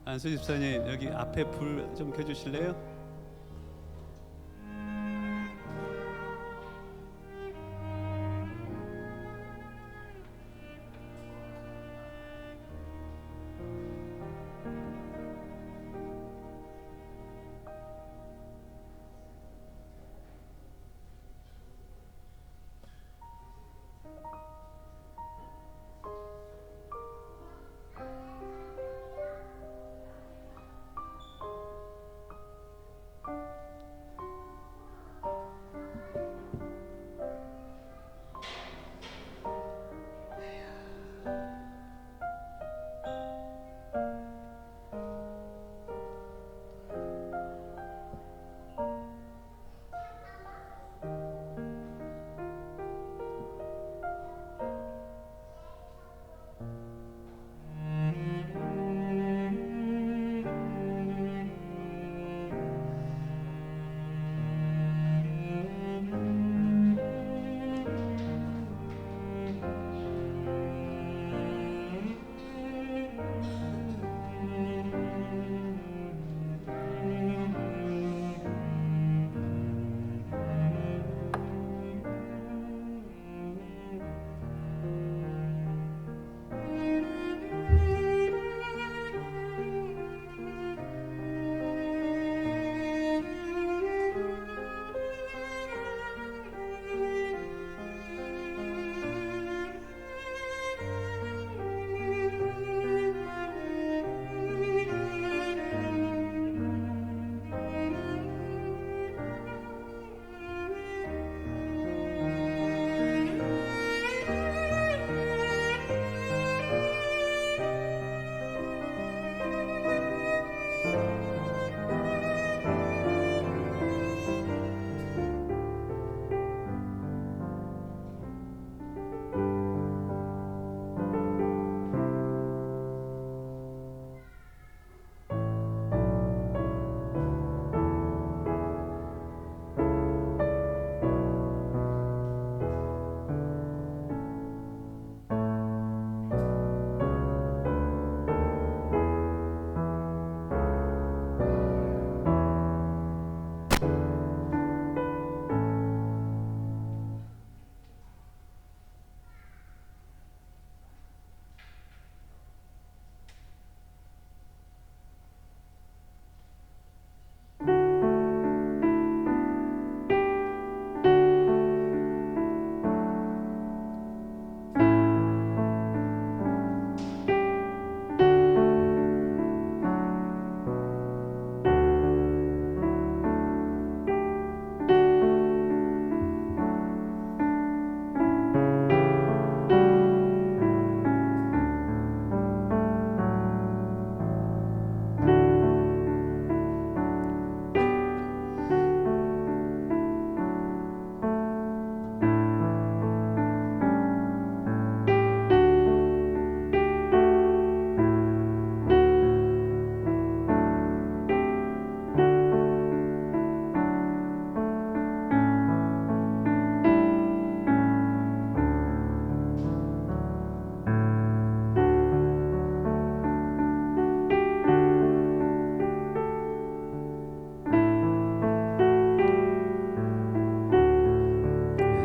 안수 집사님, 여기 앞에 불 좀 켜주실래요?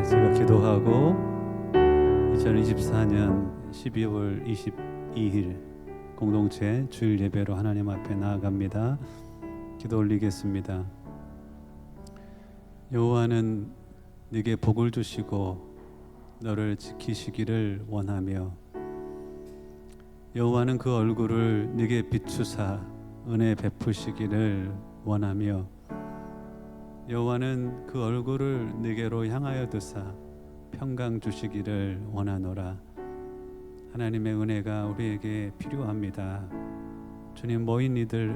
제가 기도하고 2024년 12월 22일 공동체 주일 예배로 하나님 앞에 나아갑니다. 기도 올리겠습니다. 여호와는 네게 복을 주시고 너를 지키시기를 원하며, 여호와는 그 얼굴을 네게 비추사 은혜 베푸시기를 원하며, 여호와는 그 얼굴을 네게로 향하여 두사 평강 주시기를 원하노라. 하나님의 은혜가 우리에게 필요합니다. 주님, 모인 이들,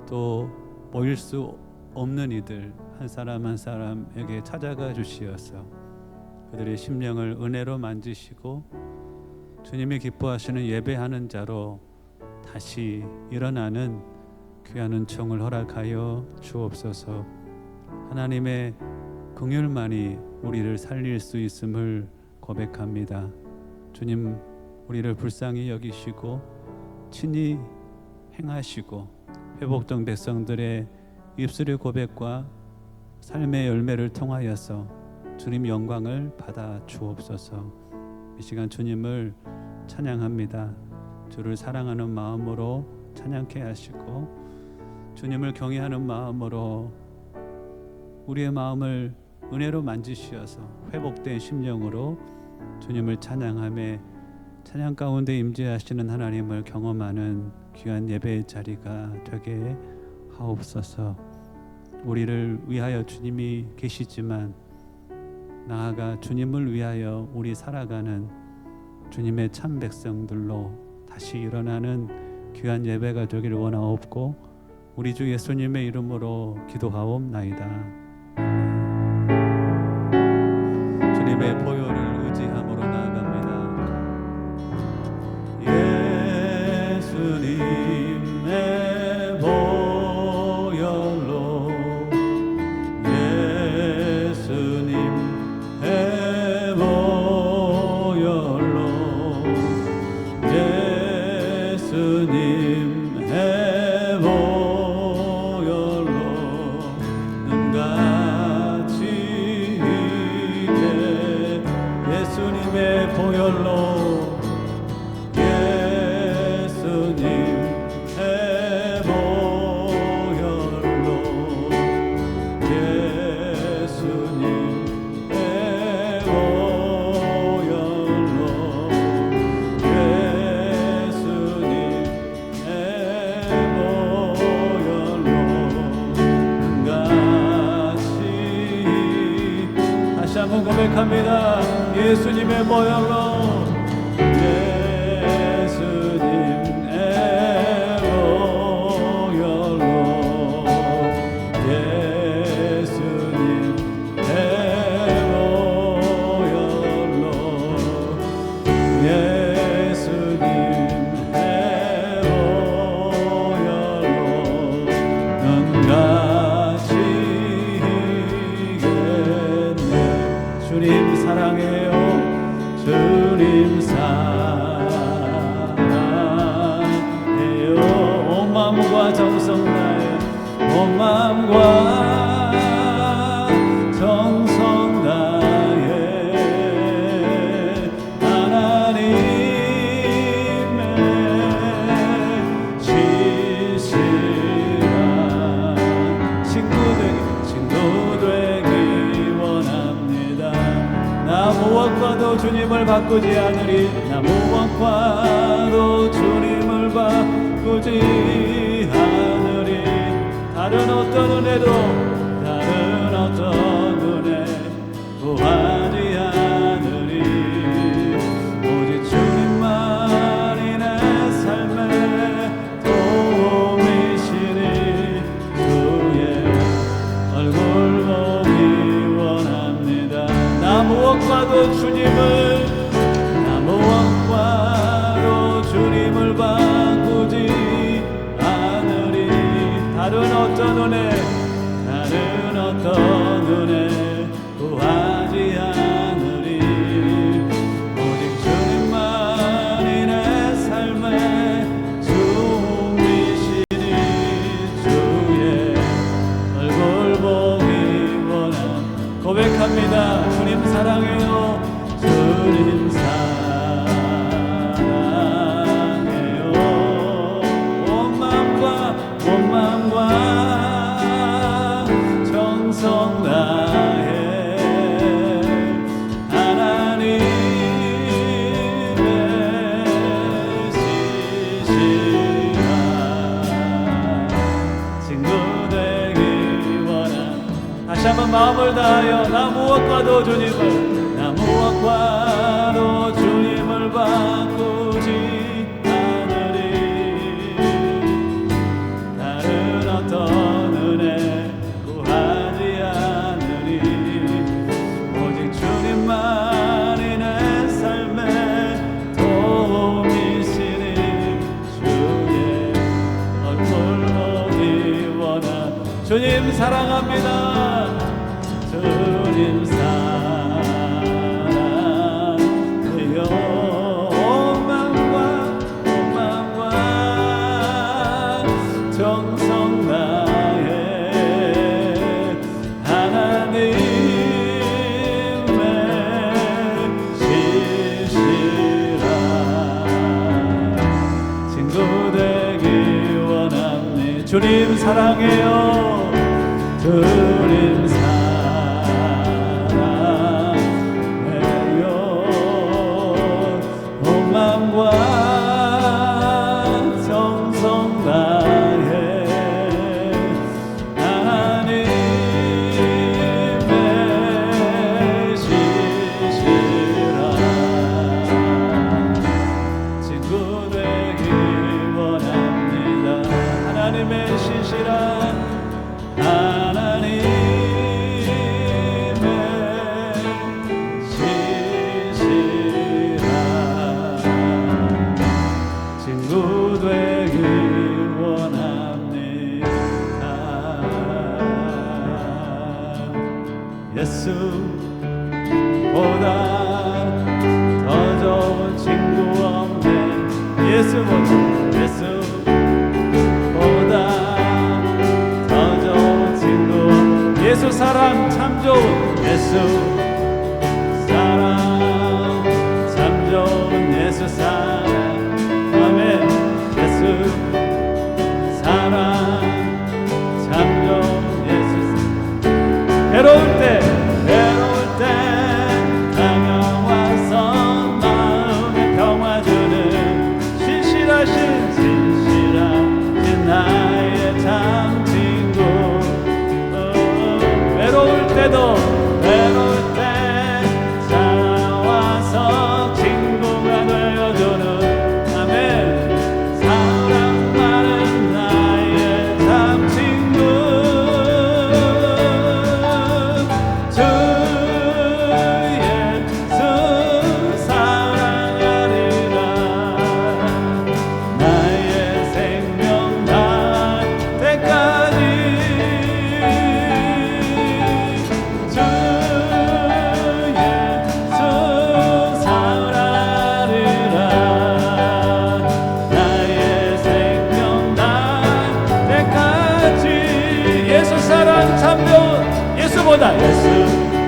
또 모일 수 없는 이들 한 사람 한 사람에게 찾아가 주시어서 그들의 심령을 은혜로 만지시고 주님이 기뻐하시는 예배하는 자로 다시 일어나는 귀한 은총을 허락하여 주옵소서. 하나님의 긍휼만이 우리를 살릴 수 있음을 고백합니다. 주님, 우리를 불쌍히 여기시고 친히 행하시고 회복된 백성들의 입술의 고백과 삶의 열매를 통하여서 주님 영광을 받아 주옵소서. 이 시간 주님을 찬양합니다. 주를 사랑하는 마음으로 찬양케 하시고 주님을 경외하는 마음으로 우리의 마음을 은혜로 만지시어서 회복된 심령으로 주님을 찬양하며 찬양 가운데 임재하시는 하나님을 경험하는 귀한 예배의 자리가 되게 하옵소서. 우리를 위하여 주님이 계시지만 나아가 주님을 위하여 우리 살아가는 주님의 참 백성들로 다시 일어나는 귀한 예배가 되기를 원하옵고 우리 주 예수님의 이름으로 기도하옵나이다. 주님의 보혈을 의지함으로 나아갑니다. 예수님의 보혈로 예수님의 보혈로 예수님의 보혈로 눈같이 이게 예수님의 보혈로 한번 고백합니다. 예수님의 보혈로 예수님의 보혈로 예수님의 보혈로 예수님의 보혈로 눈같이 주님 사랑해요. 주님 사랑해요. 온 마음과 정성 다해 온 마음과 정성 다해 하나님의 신실한 친구 되기 원합니다. 나 무엇과도 주님을 바꾸지 않으리. 나 무엇과도 주님을 바꾸지 않으리. 다른 어떤 은혜도 다른 어떤 은혜 구하지 않으리. 오직 주님만이 내 삶의 도움이시니 주의 얼굴 보기 원합니다. 나 무엇과도 주님을 바꾸지 않으리. 다른 어떤 은혜 구하지 않으리. 오직 주님만이 내 삶의 주이시니 주의 얼굴 보기 원함. 고백합니다. 주님 사랑해요. 주님 사랑해요. 온 마음과 정성 다해 하나님의 신실한 친구 되기 원함. 다시 한번 마음을 다하여 나 무엇과도 주님을 바꾸지 않으리. 다른 어떤 은혜 구하지 않으리. 오직 주님만이 내 삶의 도움이시니 주의 얼굴 보기 원하. 주님 사랑합니다. 주님 사랑해요. 온 마음과 사랑해요. 주님 사랑해요. 온 마음과 정성 다해 하나님의 신실한 친구 되기 원합니다. 하나님의 신실한 친구 되길 원합니다. 예수보다 더 좋은 친구 없네. 예수보다 더 좋은 친구 없네. 예수 사랑 참 좋은 예수 사랑 참 좋은 예수 사랑 예수 사랑 참 좋은 예수 괴로울 때 다가와서 마음에 평화 주는 신실하신 나의 참 친구. 외로울 때도 찾아와서 친구가 되어주는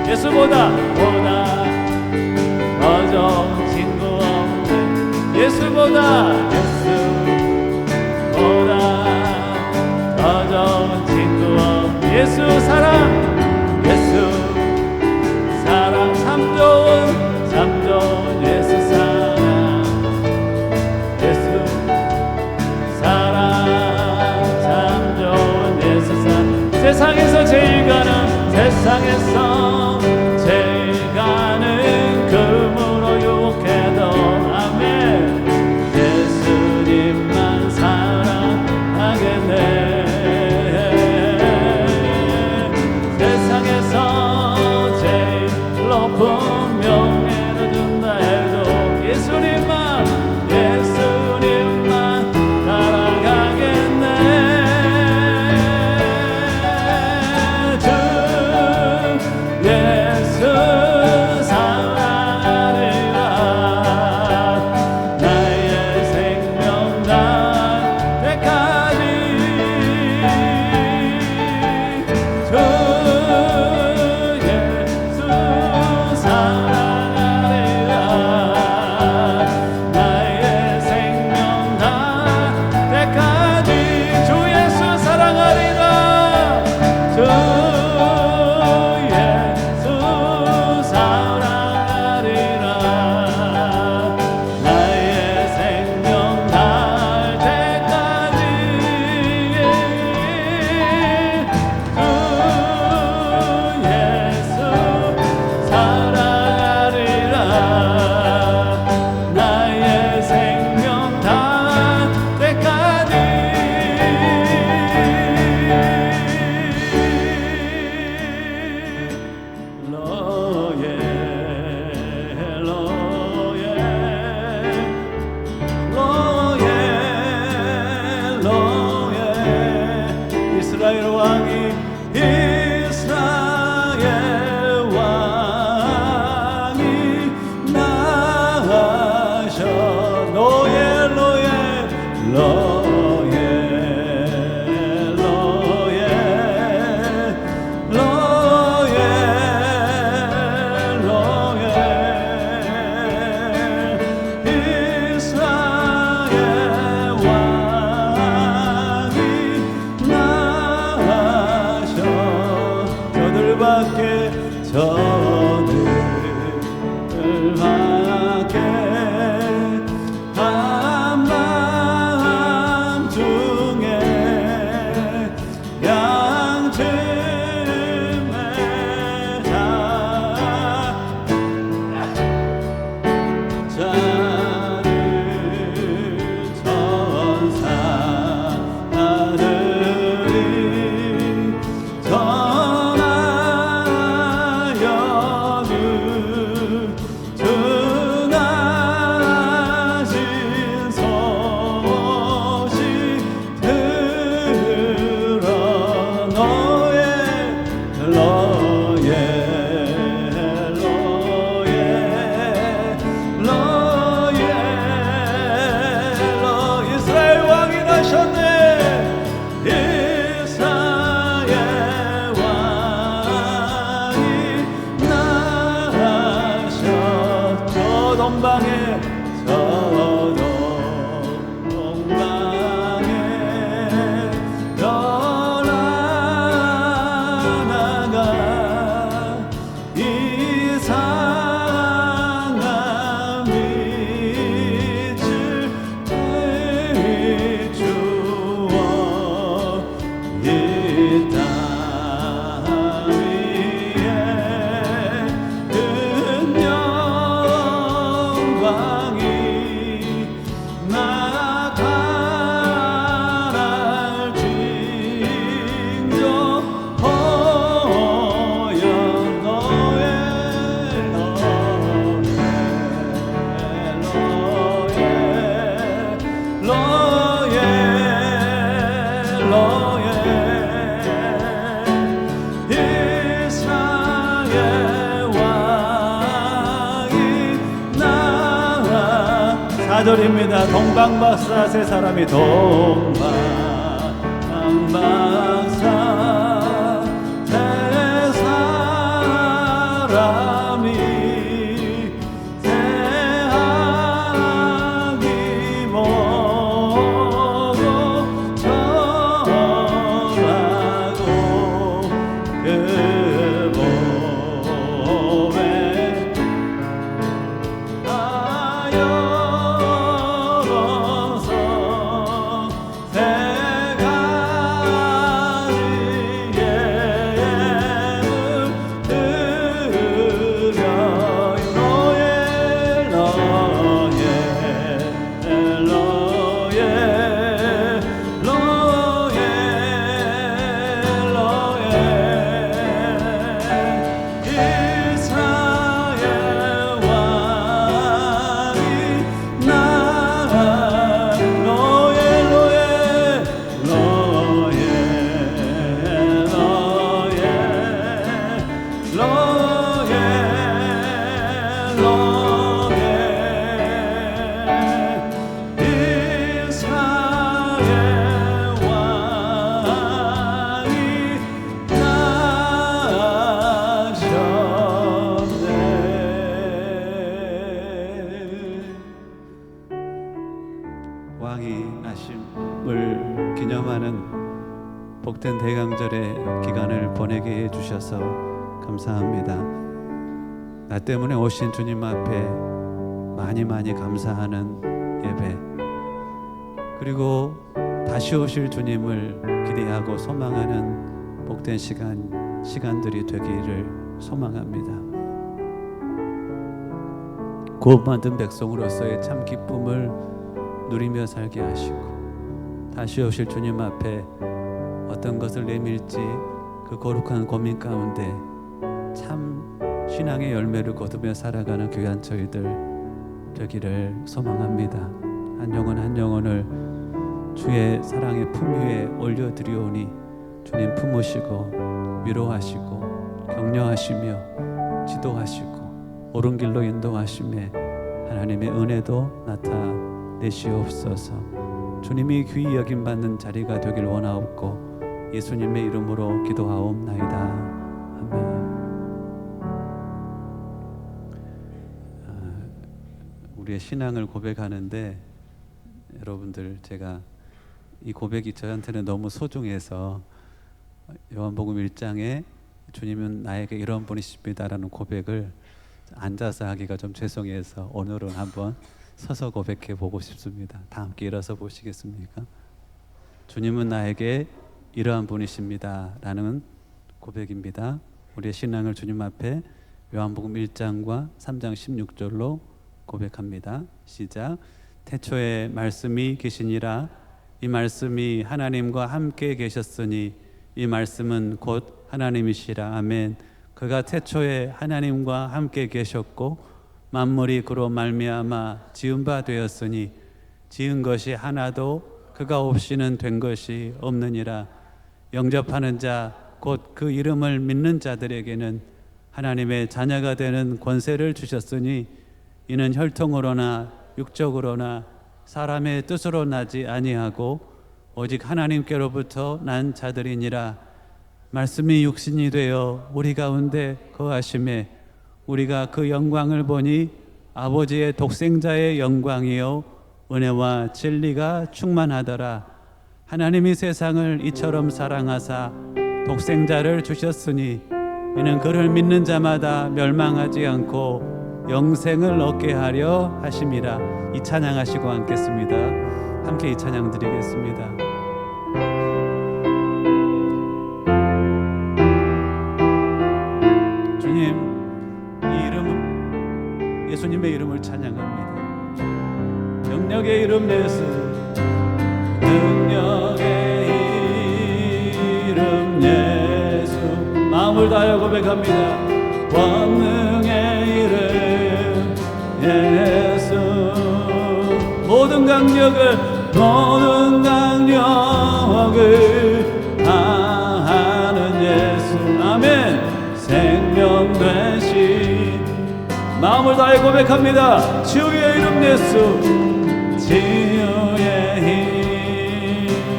예수보다 더 좋은 친구 없네. 예수보다 더 좋은 친구 없네. 예수 사랑 참 좋은 예수 사랑 참 좋은 예수 사랑. 세상에서 제일 가는 금으로 유혹해도 아멘. 예수님만 사랑하겠네. 세상에서 제일 높은 명예를 준다 해도 예수님만 따라가겠네. 예수 사랑하리라. 나의 생명 날 때까지 주 예수 사랑하리라. 나의 생명 날 때까지 주 예수 사랑하리라. 주 이스라엘 왕이 나하셔. 로예 이스라엘 왕이 받게 전을 받게 한밤 중에 양심의 자를 천사들이 전하여 전하신 소식 들어 너의 이스라엘 왕이 나셨네. 이스라엘 왕이 나셨. 저 동방에 변하나가 이상한 빛을 비추어 이 땅 위에 큰 영광이 나타날 징조하여 이스라엘 왕이 나와. 4절입니다. 동방박사 세 사람이 동방박사 세 사람이 새하기 보고 절하고 그 몸에 하여서 세 가지의 예물 드려요. 이스라엘 왕이 나라 왕이 나심을 기념하는 복된 대강절의 기간을 보내게 해주셔서 감사합니다. 나 때문에 오신 주님 앞에 많이 감사하는 예배, 그리고 다시 오실 주님을 기대하고 소망하는 복된 시간들이 되기를 소망합니다. 구원받은 백성으로서의 참 기쁨을 누리며 살게 하시고, 다시 오실 주님 앞에 어떤 것을 내밀지 그 거룩한 고민 가운데 참 신앙의 열매를 거두며 살아가는 귀한 저희들 되기를 소망합니다. 한 영혼 한 영혼을 주의 사랑의 품 위에 올려드리오니 주님 품으시고 위로하시고 격려하시며 지도하시고 옳은 길로 인도하심에 하나님의 은혜도 나타내시옵소서. 주님이 귀히 여김받는 자리가 되길 원하옵고 예수님의 이름으로 기도하옵나이다. 아멘. 우리의 신앙을 고백하는데 여러분들, 제가 이 고백이 저한테는 너무 소중해서 요한복음 1장에 주님은 나에게 이런 분이십니다라는 고백을 앉아서 하기가 좀 죄송해서 오늘은 한번 서서 고백해 보고 싶습니다. 다 함께 일어서 보시겠습니까? 주님은 나에게 이러한 분이십니다 라는 고백입니다. 우리의 신앙을 주님 앞에 요한복음 1장과 3장 16절로 고백합니다. 시작. 태초에 말씀이 계시니라. 이 말씀이 하나님과 함께 계셨으니 이 말씀은 곧 하나님이시라. 아멘. 그가 태초에 하나님과 함께 계셨고 만물이 그로 말미암아 지은 바 되었으니 지은 것이 하나도 그가 없이는 된 것이 없느니라. 영접하는 자 곧 그 이름을 믿는 자들에게는 하나님의 자녀가 되는 권세를 주셨으니 이는 혈통으로나 육적으로나 사람의 뜻으로 나지 아니하고 오직 하나님께로부터 난 자들이니라. 말씀이 육신이 되어 우리 가운데 거하심에 우리가 그 영광을 보니 아버지의 독생자의 영광이요 은혜와 진리가 충만하더라. 하나님이 세상을 이처럼 사랑하사 독생자를 주셨으니 이는 그를 믿는 자마다 멸망하지 않고 영생을 얻게 하려 하심이라. 이 찬양하시고 앉겠습니다. 함께 이 찬양 드리겠습니다. 주님, 이 이름은 예수님의 이름을 찬양합니다. 능력의 이름 예수, 능력의 이름 예수, 마음을 다하여 고백합니다. 권능의 이름 예수, 모든 강력을 다하는 예수. 아멘. 생명 되신, 마음을 다해 고백합니다. 치유의 이름 예수, 치유의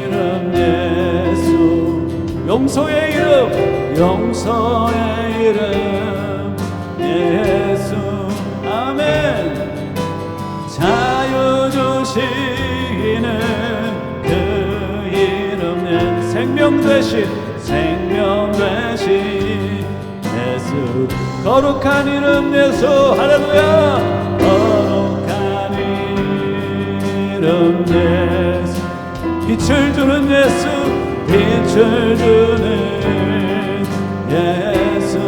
이름 예수, 용서의 이름, 용서의 이름 예수. 아멘. 자유 주시는 그 이름 예수, 생명 되신, 생명 되신 예수. 거룩한 이름 예수. 할렐루야. 거룩한 이름 예수, 빛을 주는 예수, 빛을 주는 예수.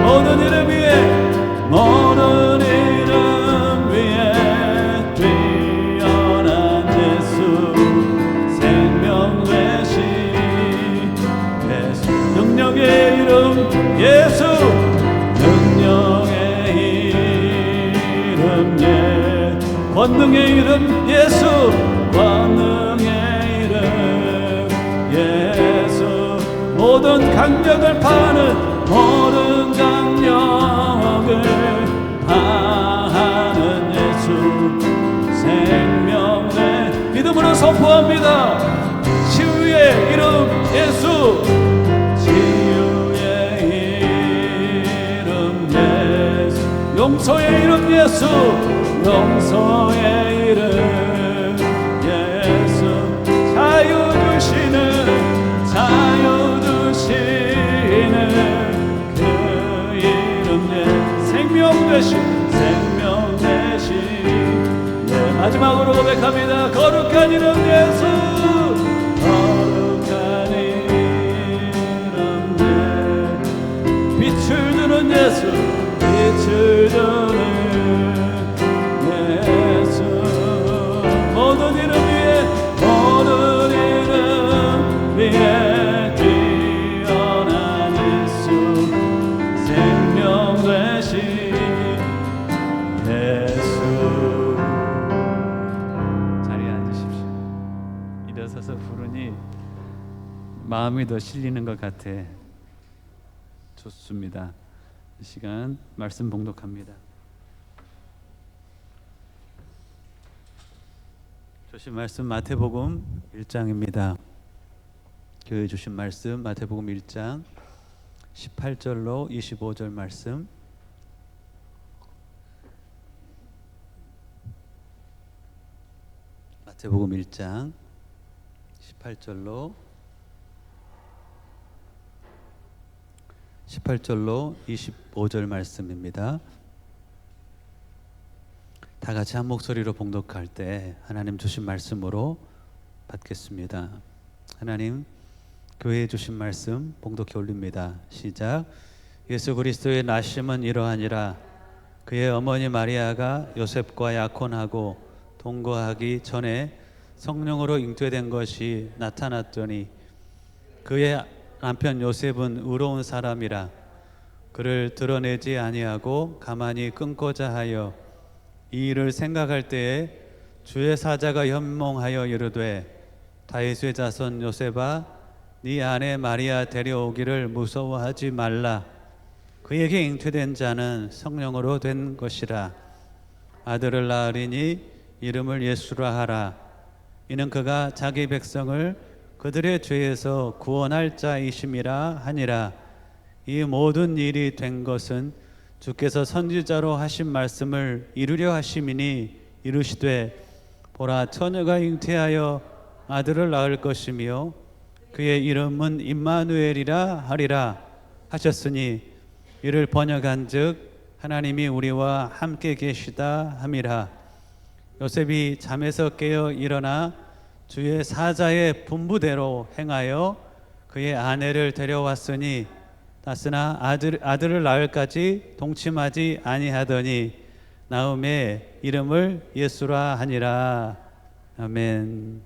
모든 이름 위에, 모든 이름 위에 뛰어난 예수, 생명 되신 예수. 능력의 이름 예수, 능력의 이름 예수, 권능의 이름 예수, 권능의 이름 예수. 모든 강력을 파는, 모든 강력을 파는 예수, 생명의 믿음으로 선포합니다. 치유의 이름 예수, 용서의 이름 예수, 용서의 이름 예수. 자유 주시는, 자유 주시는 그 이름 예수, 생명 되신, 생명 되신. 네, 마지막으로 고백합니다. 거룩한 이름 예수, 거룩한 이름 예수, 빛을 주는 예수, 빛을 주는 예수. 모든 이름 위에, 모든 이름 위에 뛰어난 예수, 생명 되신 예수. 자리에 앉으십시오. 일어서서 부르니 마음이 더 실리는 것 같아. 좋습니다. 이 시간 말씀 봉독합니다. 주신 말씀 마태복음 1장입니다. 교회 주신 말씀 마태복음 1장 18절로 25절 말씀. 마태복음 1장 18절로 18절로 25절 말씀입니다. 다 같이 한 목소리로 봉독할 때 하나님 주신 말씀으로 받겠습니다. 하나님, 교회에 주신 말씀 봉독해 올립니다. 시작. 예수 그리스도의 나심은 이러하니라. 그의 어머니 마리아가 요셉과 약혼하고 동거하기 전에 성령으로 잉태된 것이 나타났더니 그의 남편 요셉은 의로운 사람이라 그를 드러내지 아니하고 가만히 끊고자 하여 이 일을 생각할 때에 주의 사자가 현몽하여 이르되 다윗의 자손 요셉아 네 아내 마리아 데려오기를 무서워하지 말라. 그에게 잉태된 자는 성령으로 된 것이라. 아들을 낳으리니 이름을 예수라 하라. 이는 그가 자기 백성을 그들의 죄에서 구원할 자이심이라 하니라. 이 모든 일이 된 것은 주께서 선지자로 하신 말씀을 이루려 하심이니 이르시되 보라 처녀가 잉태하여 아들을 낳을 것이며 그의 이름은 임마누엘이라 하리라 하셨으니 이를 번역한즉 하나님이 우리와 함께 계시다 함이라. 요셉이 잠에서 깨어 일어나 주의 사자의 분부대로 행하여 그의 아내를 데려왔으니 땄으나 아들을 낳을까지 동침하지 아니하더니 나음의 이름을 예수라 하니라. 아멘.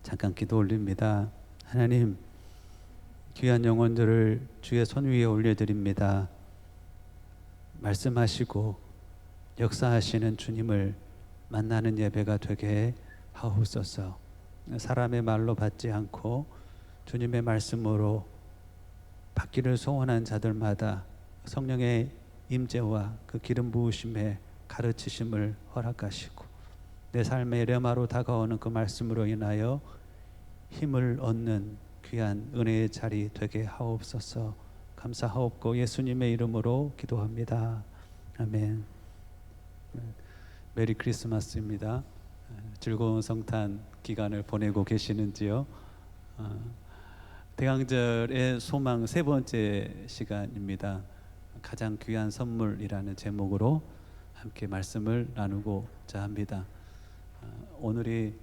잠깐 기도 올립니다. 하나님, 귀한 영혼들을 주의 손 위에 올려드립니다. 말씀하시고 역사하시는 주님을 만나는 예배가 되게 하옵소서. 사람의 말로 받지 않고 주님의 말씀으로 받기를 소원한 자들마다 성령의 임재와 그 기름 부으심의 가르치심을 허락하시고 내 삶의 레마로 다가오는 그 말씀으로 인하여 힘을 얻는 귀한 은혜의 자리 되게 하옵소서. 감사하옵고 예수님의 이름으로 기도합니다. 아멘. 메리 크리스마스입니다. 즐거운 성탄 기간을 보내고 계시는지요? 대강절의 소망 세 번째 시간입니다. 가장 귀한 선물이라는 제목으로 함께 말씀을 나누고자 합니다. 오늘이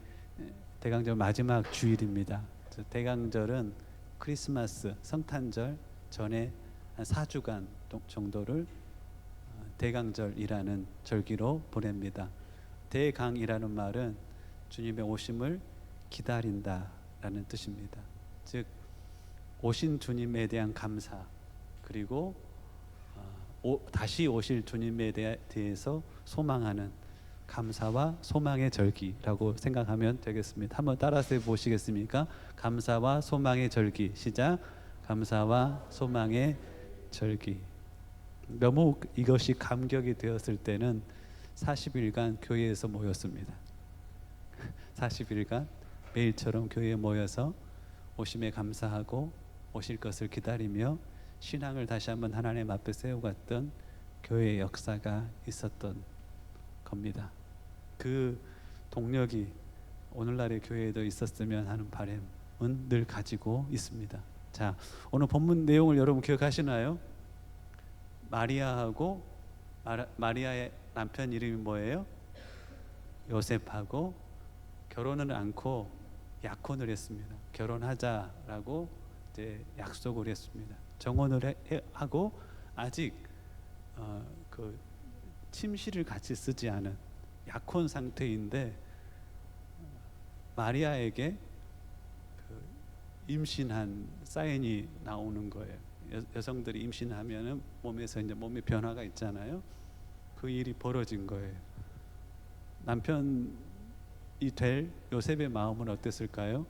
대강절 마지막 주일입니다. 대강절은 크리스마스 성탄절 전에 한 4주간 정도를 대강절이라는 절기로 보냅니다. 대강이라는 말은 주님의 오심을 기다린다라는 뜻입니다. 즉 오신 주님에 대한 감사, 그리고 다시 오실 주님에 대해서 소망하는 감사와 소망의 절기라고 생각하면 되겠습니다. 한번 따라서 해보시겠습니까? 감사와 소망의 절기. 시작. 감사와 소망의 절기. 너무 이것이 감격이 되었을 때는 40일간 교회에서 모였습니다. 40일간 매일처럼 교회에 모여서 오심에 감사하고 오실 것을 기다리며 신앙을 다시 한번 하나님 앞에 세워갔던 교회의 역사가 있었던 겁니다. 그 동력이 오늘날의 교회에도 있었으면 하는 바람은 늘 가지고 있습니다. 자, 오늘 본문 내용을 여러분 기억하시나요? 마리아하고 마리아의 남편 이름이 뭐예요? 요셉하고 결혼을 않고 약혼을 했습니다. 결혼하자라고 이제 약속을 했습니다. 정혼을 하고 아직 그 침실을 같이 쓰지 않은 약혼 상태인데 마리아에게 그 임신한 사인이 나오는 거예요. 여성들이 임신하면은 몸에서 이제 몸의 변화가 있잖아요. 그 일이 벌어진 거예요. 남편이 될 요셉의 마음은 어땠을까요?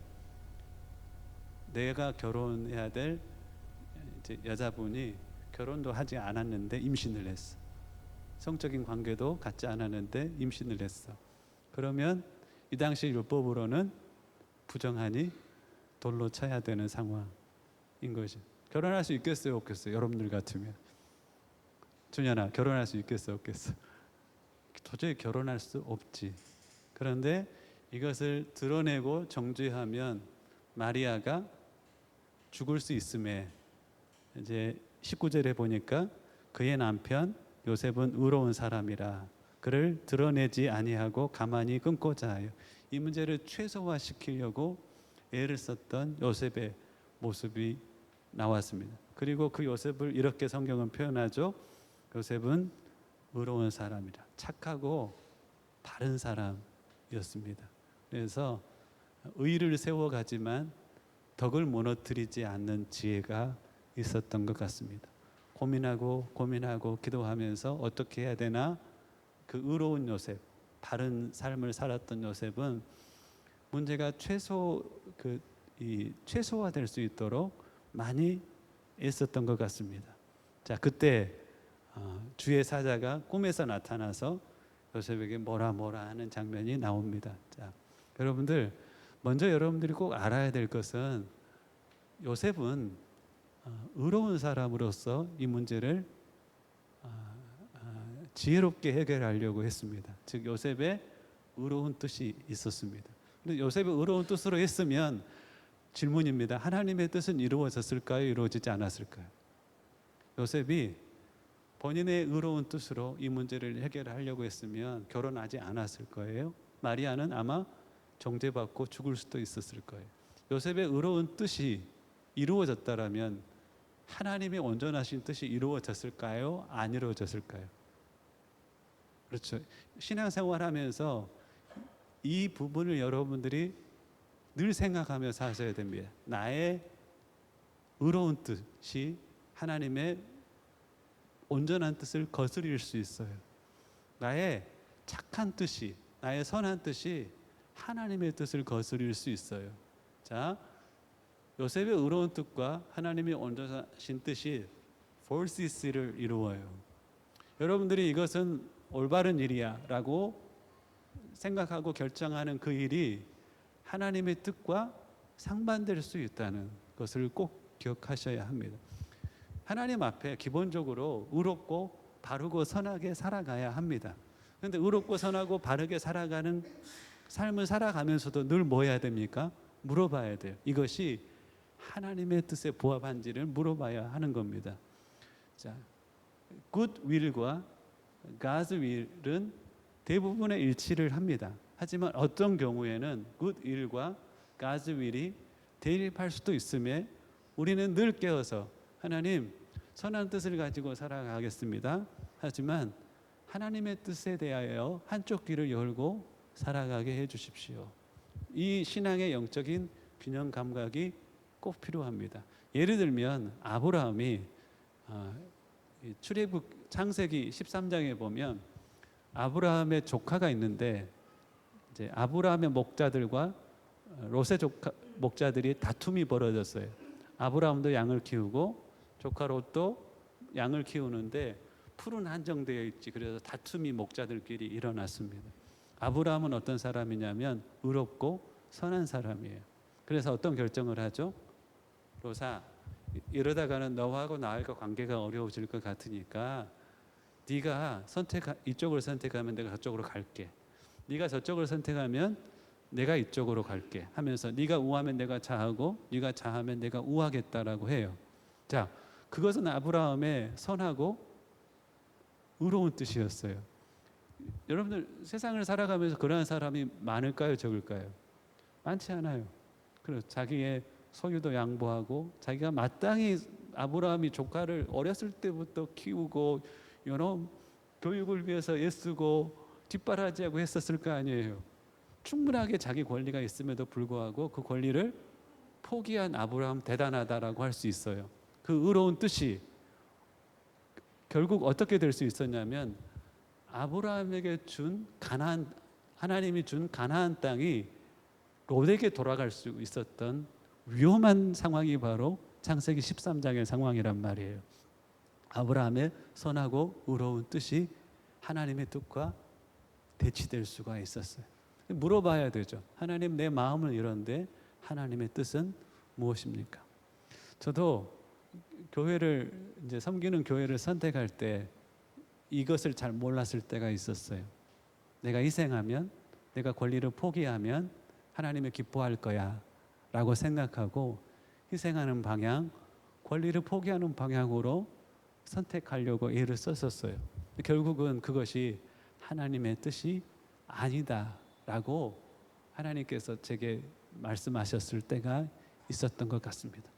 내가 결혼해야 될 이제 여자분이 결혼도 하지 않았는데 임신을 했어. 성적인 관계도 갖지 않았는데 임신을 했어. 그러면 이 당시 율법으로는 부정하니 돌로 쳐야 되는 상황인 거죠. 결혼할 수 있겠어요, 없겠어요? 여러분들 같으면 준현아, 결혼할 수 있겠어, 없겠어? 도저히 결혼할 수 없지. 그런데 이것을 드러내고 정죄하면 마리아가 죽을 수 있음에 이제 19절에 보니까 그의 남편 요셉은 의로운 사람이라 그를 드러내지 아니하고 가만히 끊고자 하여, 이 문제를 최소화시키려고 애를 썼던 요셉의 모습이 나왔습니다. 그리고 그 요셉을 이렇게 성경은 표현하죠. 요셉은 의로운 사람이라, 착하고 바른 사람이었습니다. 그래서 의를 세워가지만 덕을 무너뜨리지 않는 지혜가 있었던 것 같습니다. 고민하고 기도하면서 어떻게 해야 되나, 그 의로운 요셉, 바른 삶을 살았던 요셉은 문제가 최소화될 수 있도록 많이 애썼던 것 같습니다. 자, 그때 주의 사자가 꿈에서 나타나서 요셉에게 뭐라 하는 장면이 나옵니다. 자, 여러분들, 먼저 여러분들이 꼭 알아야 될 것은 요셉은 의로운 사람으로서 이 문제를 지혜롭게 해결하려고 했습니다. 즉 요셉의 의로운 뜻이 있었습니다. 근데 요셉의 의로운 뜻으로 했으면 질문입니다. 하나님의 뜻은 이루어졌을까요? 이루어지지 않았을까요? 요셉이 본인의 의로운 뜻으로 이 문제를 해결하려고 했으면 결혼하지 않았을 거예요. 마리아는 아마 정죄받고 죽을 수도 있었을 거예요. 요셉의 의로운 뜻이 이루어졌다라면 하나님의 온전하신 뜻이 이루어졌을까요? 안 이루어졌을까요? 그렇죠. 신앙생활하면서 이 부분을 여러분들이 늘 생각하며 사셔야 됩니다. 나의 의로운 뜻이 하나님의 온전한 뜻을 거스릴 수 있어요. 나의 착한 뜻이, 나의 선한 뜻이 하나님의 뜻을 거스릴 수 있어요. 자, 요셉의 의로운 뜻과 하나님의 온전하신 뜻이 forces를 이루어요. 여러분들이 이것은 올바른 일이야 라고 생각하고 결정하는 그 일이 하나님의 뜻과 상반될 수 있다는 것을 꼭 기억하셔야 합니다. 하나님 앞에 기본적으로 의롭고 바르고 선하게 살아가야 합니다. 그런데 의롭고 선하고 바르게 살아가는 삶을 살아가면서도 늘 뭐 해야 됩니까? 물어봐야 돼요. 이것이 하나님의 뜻에 부합한지를 물어봐야 하는 겁니다. 자, good will과 God's will은 대부분의 일치를 합니다. 하지만 어떤 경우에는 good will과 God's will이 대립할 수도 있음에 우리는 늘 깨어서 하나님, 선한 뜻을 가지고 살아가겠습니다. 하지만 하나님의 뜻에 대하여 한쪽 귀를 열고 살아가게 해 주십시오. 이 신앙의 영적인 균형 감각이 꼭 필요합니다. 예를 들면 아브라함이 출애굽 창세기 13장에 보면 아브라함의 조카가 있는데 이제 아브라함의 목자들과 롯의 목자들이 다툼이 벌어졌어요. 아브라함도 양을 키우고 조카 롯도 양을 키우는데 풀은 한정되어 있지. 그래서 다툼이 목자들끼리 일어났습니다. 아브라함은 어떤 사람이냐면 의롭고 선한 사람이에요. 그래서 어떤 결정을 하죠? 롯아, 이러다가는 너하고 나하고 관계가 어려워질 것 같으니까 네가 이쪽을 선택하면 내가 저쪽으로 갈게. 네가 저쪽을 선택하면 내가 이쪽으로 갈게 하면서 네가 우하면 내가 좌하고 네가 좌하면 내가 우하겠다라고 해요. 자, 그것은 아브라함의 선하고 의로운 뜻이었어요. 여러분들 세상을 살아가면서 그러한 사람이 많을까요? 적을까요? 많지 않아요. 그래서 자기의 소유도 양보하고 자기가 마땅히 아브라함이 조카를 어렸을 때부터 키우고 교육을 위해서 애쓰고 뒷바라지하고 했었을 거 아니에요. 충분하게 자기 권리가 있음에도 불구하고 그 권리를 포기한 아브라함 대단하다라고 할 수 있어요. 그 의로운 뜻이 결국 어떻게 될 수 있었냐면 아브라함에게 하나님이 준 가나안 땅이 롯에게 돌아갈 수 있었던 위험한 상황이 바로 창세기 13장의 상황이란 말이에요. 아브라함의 선하고 의로운 뜻이 하나님의 뜻과 대치될 수가 있었어요. 물어봐야 되죠. 하나님, 내 마음은 이런데 하나님의 뜻은 무엇입니까? 저도 교회를 이제 섬기는 교회를 선택할 때 이것을 잘 몰랐을 때가 있었어요. 내가 희생하면, 내가 권리를 포기하면 하나님이 기뻐할 거야 라고 생각하고 희생하는 방향, 권리를 포기하는 방향으로 선택하려고 애를 썼었어요. 결국은 그것이 하나님의 뜻이 아니다라고 하나님께서 제게 말씀하셨을 때가 있었던 것 같습니다.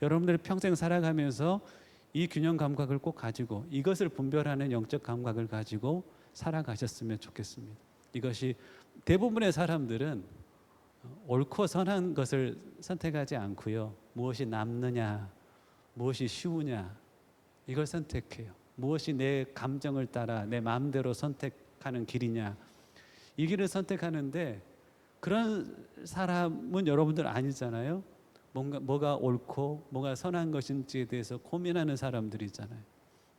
여러분들이 평생 살아가면서 이 균형 감각을 꼭 가지고 이것을 분별하는 영적 감각을 가지고 살아가셨으면 좋겠습니다. 이것이 대부분의 사람들은 옳고 선한 것을 선택하지 않고요. 무엇이 남느냐, 무엇이 쉬우냐 이걸 선택해요. 무엇이 내 감정을 따라 내 마음대로 선택하는 길이냐 이 길을 선택하는데 그런 사람은 여러분들 아니잖아요. 뭐가 옳고 뭐가 선한 것인지에 대해서 고민하는 사람들이잖아요.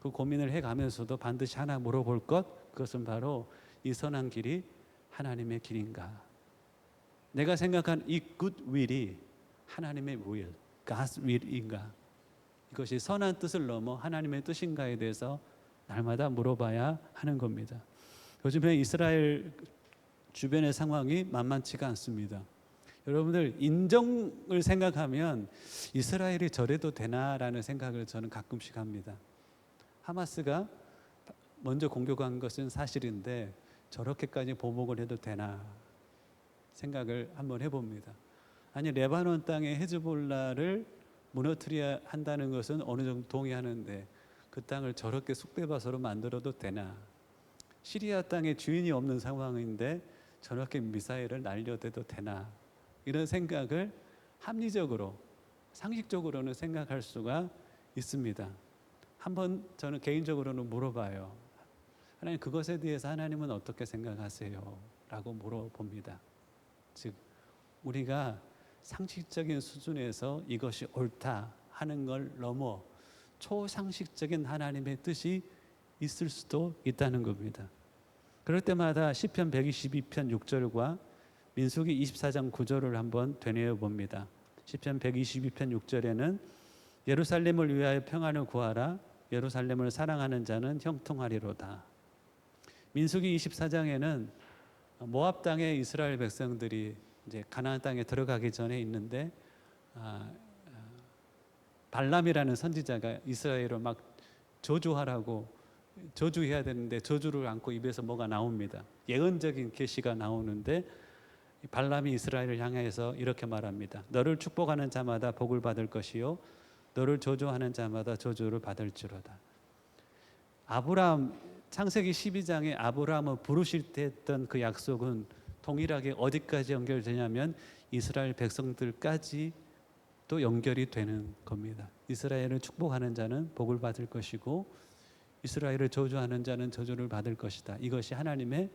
그 고민을 해가면서도 반드시 하나 물어볼 것, 그것은 바로 이 선한 길이 하나님의 길인가? 내가 생각한 이 good will이 하나님의 will, God's will인가? 이것이 선한 뜻을 넘어 하나님의 뜻인가에 대해서 날마다 물어봐야 하는 겁니다. 요즘에 이스라엘 주변의 상황이 만만치가 않습니다. 여러분들 인정을 생각하면 이스라엘이 저래도 되나라는 생각을 저는 가끔씩 합니다. 하마스가 먼저 공격한 것은 사실인데 저렇게까지 보복을 해도 되나 생각을 한번 해봅니다. 아니 레바논 땅에 헤즈볼라를 무너뜨려야 한다는 것은 어느 정도 동의하는데 그 땅을 저렇게 쑥대밭으로 만들어도 되나? 시리아 땅에 주인이 없는 상황인데 저렇게 미사일을 날려대도 되나? 이런 생각을 합리적으로 상식적으로는 생각할 수가 있습니다. 한번 저는 개인적으로는 물어봐요. 하나님 그것에 대해서 하나님은 어떻게 생각하세요? 라고 물어봅니다. 즉 우리가 상식적인 수준에서 이것이 옳다 하는 걸 넘어 초상식적인 하나님의 뜻이 있을 수도 있다는 겁니다. 그럴 때마다 시편 122편 6절과 민수기 24장 9절을 한번 되뇌어 봅니다. 시편 122편 6절에는 예루살렘을 위하여 평안을 구하라. 예루살렘을 사랑하는 자는 형통하리로다. 민수기 24장에는 모압 땅에 이스라엘 백성들이 이제 가나안 땅에 들어가기 전에 있는데 발람이라는 선지자가 이스라엘을 막 저주하라고 저주해야 되는데 저주를 안고 입에서 뭐가 나옵니다. 예언적인 계시가 나오는데 발람이 이스라엘을 향해서 이렇게 말합니다. 너를 축복하는 자마다 복을 받을 것이요 너를 저주하는 자마다 저주를 받을지로다. 아브라함 창세기 12장에 아브라함을 부르실 때 했던 그 약속은 동일하게 어디까지 연결되냐면 이스라엘 백성들까지 또 연결이 되는 겁니다. 이스라엘을 축복하는 자는 복을 받을 것이고 이스라엘을 저주하는 자는 저주를 받을 것이다. 이것이 하나님의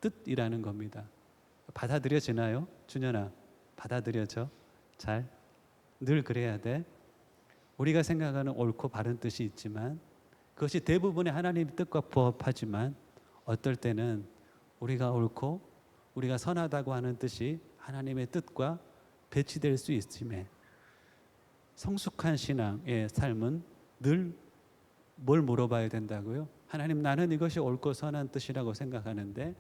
뜻이라는 겁니다. 받아들여지나요? 준현아, 받아들여져? 잘? 늘 그래야 돼. 우리가 생각하는 옳고 바른 뜻이 있지만 그것이 대부분의 하나님의 뜻과 부합하지만 어떨 때는 우리가 옳고 우리가 선하다고 하는 뜻이 하나님의 뜻과 배치될 수 있음에 성숙한 신앙의 삶은 늘 뭘 물어봐야 된다고요? 하나님 나는 이것이 옳고 선한 뜻이라고 생각하는데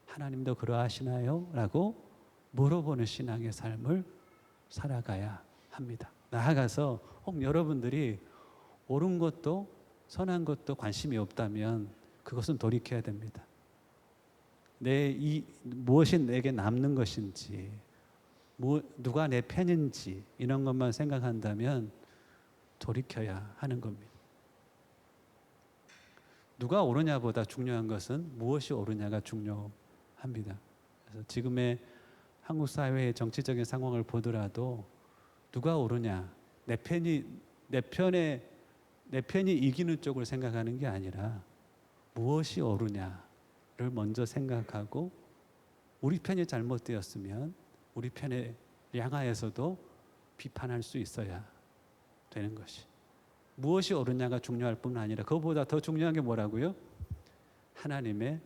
하나님도 그러하시나요? 라고 물어보는 신앙의 삶을 살아가야 합니다. 나아가서 혹 여러분들이 옳은 것도 선한 것도 관심이 없다면 그것은 돌이켜야 됩니다. 무엇이 내게 남는 것인지 누가 내 편인지 이런 것만 생각한다면 돌이켜야 하는 겁니다. 누가 옳으냐보다 중요한 것은 무엇이 옳으냐가 중요합니다. 그래서 지금의 한국 사회의 정치적인 상황을 보더라도 누가 옳으냐, 내 편이 이기는 쪽을 생각하는 게 아니라 무엇이 옳으냐를 먼저 생각하고 우리 편이 잘못되었으면 우리 편에 향하여서도 비판할 수 있어야 되는 것이. 무엇이 옳으냐가 중요할 뿐 아니라 그것보다 더 중요한 게 뭐라고요? 하나님의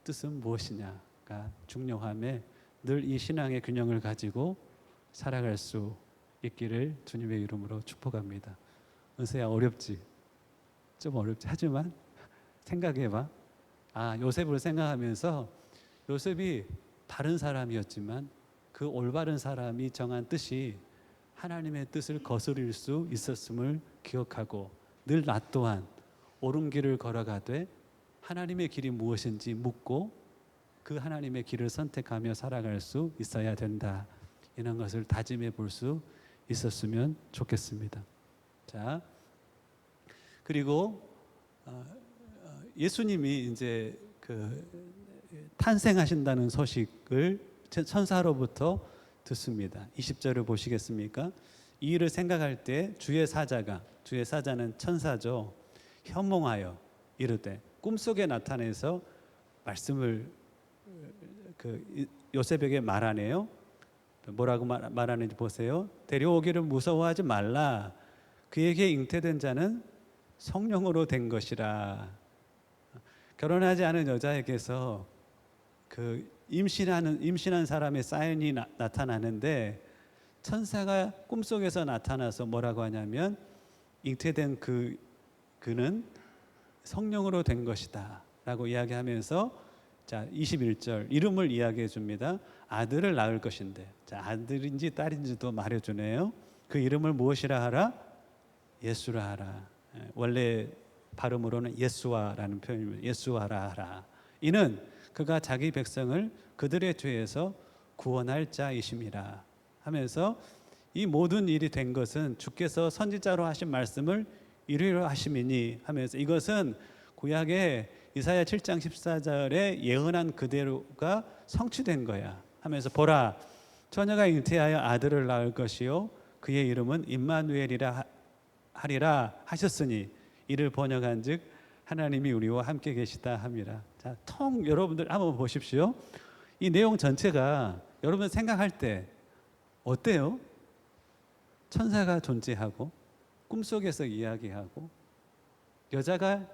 뜻은 무엇이냐가 중요함에 늘 이 신앙의 균형을 가지고 살아갈 수 있기를 주님의 이름으로 축복합니다. 은세야 어렵지? 좀 어렵지? 하지만 생각해봐. 요셉을 생각하면서 요셉이 바른 사람이었지만 그 올바른 사람이 정한 뜻이 하나님의 뜻을 거스릴 수 있었음을 기억하고 늘 나 또한 옳은 길을 걸어가되 하나님의 길이 무엇인지 묻고 그 하나님의 길을 선택하며 살아갈 수 있어야 된다. 이런 것을 다짐해 볼 수 있었으면 좋겠습니다. 자, 그리고 예수님이 이제 탄생하신다는 소식을 천사로부터 듣습니다. 20절을 보시겠습니까? 이 일을 생각할 때 주의 사자는 천사죠. 현몽하여 이르되 꿈속에 나타내서 말씀을 요셉에게 말하네요. 뭐라고 말하는지 보세요. 데려오기를 무서워하지 말라. 그에게 잉태된 자는 성령으로 된 것이라. 결혼하지 않은 여자에게서 임신한 사람의 사인이 나타나는데 천사가 꿈속에서 나타나서 뭐라고 하냐면 잉태된 그는 성령으로 된 것이다 라고 이야기하면서 자 21절 이름을 이야기해 줍니다. 아들을 낳을 것인데, 자 아들인지 딸인지도 말해주네요. 그 이름을 무엇이라 하라? 예수라 하라. 원래 발음으로는 예수와라는 표현입니다. 예수하라 하라. 이는 그가 자기 백성을 그들의 죄에서 구원할 자이심이라 하면서 이 모든 일이 된 것은 주께서 선지자로 하신 말씀을 이루려 하심이니 하면서 이것은 구약의 이사야 7장 14절에 예언한 그대로가 성취된 거야 하면서 보라 처녀가 잉태하여 아들을 낳을 것이요 그의 이름은 임마누엘이라 하리라 하셨으니 이를 번역한즉 하나님이 우리와 함께 계시다 함이라. 자, 여러분들 한번 보십시오. 이 내용 전체가 여러분 생각할 때 어때요? 천사가 존재하고 꿈속에서 이야기하고 여자가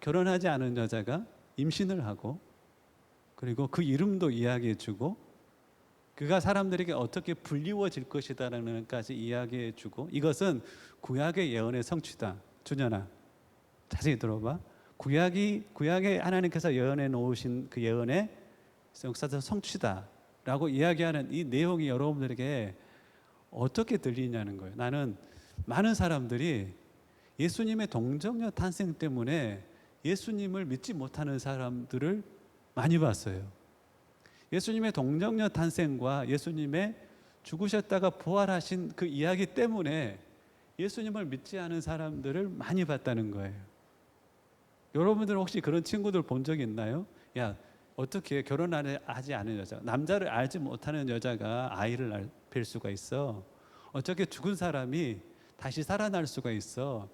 결혼하지 않은 여자가 임신을 하고 그리고 그 이름도 이야기해주고 그가 사람들에게 어떻게 불리워질 것이다라는 것까지 이야기해주고 이것은 구약의 예언의 성취다. 준현아 자세히 들어봐. 구약에 하나님께서 예언해 놓으신 그 예언의 역사적 성취다라고 이야기하는 이 내용이 여러분들에게 어떻게 들리냐는 거예요. 나는 많은 사람들이 예수님의 동정녀 탄생 때문에 예수님을 믿지 못하는 사람들을 많이 봤어요. 예수님의 동정녀 탄생과 예수님의 죽으셨다가 부활하신 그 이야기 때문에 예수님을 믿지 않은 사람들을 많이 봤다는 거예요. 여러분들 혹시 그런 친구들 본 적 있나요? 야, 어떻게 결혼하지 않은 여자, 남자를 알지 못하는 여자가 아이를 뵐 수가 있어? 어떻게 죽은 사람이 다시 살아날 수가 있어?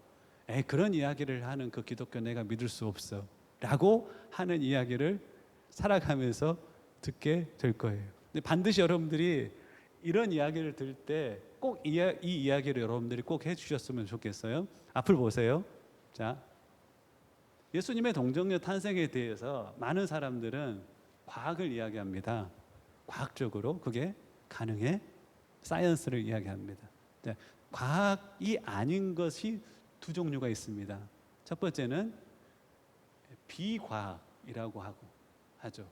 그런 이야기를 하는 그 기독교 내가 믿을 수 없어 라고 하는 이야기를 살아가면서 듣게 될 거예요. 근데 반드시 여러분들이 이런 이야기를 들을 때 꼭 이 이야기를 여러분들이 꼭 해주셨으면 좋겠어요. 앞을 보세요. 자, 예수님의 동정녀 탄생에 대해서 많은 사람들은 과학을 이야기합니다. 과학적으로 그게 가능해? 사이언스를 이야기합니다. 자, 과학이 아닌 것이 두 종류가 있습니다. 첫 번째는 비과학이라고 하죠.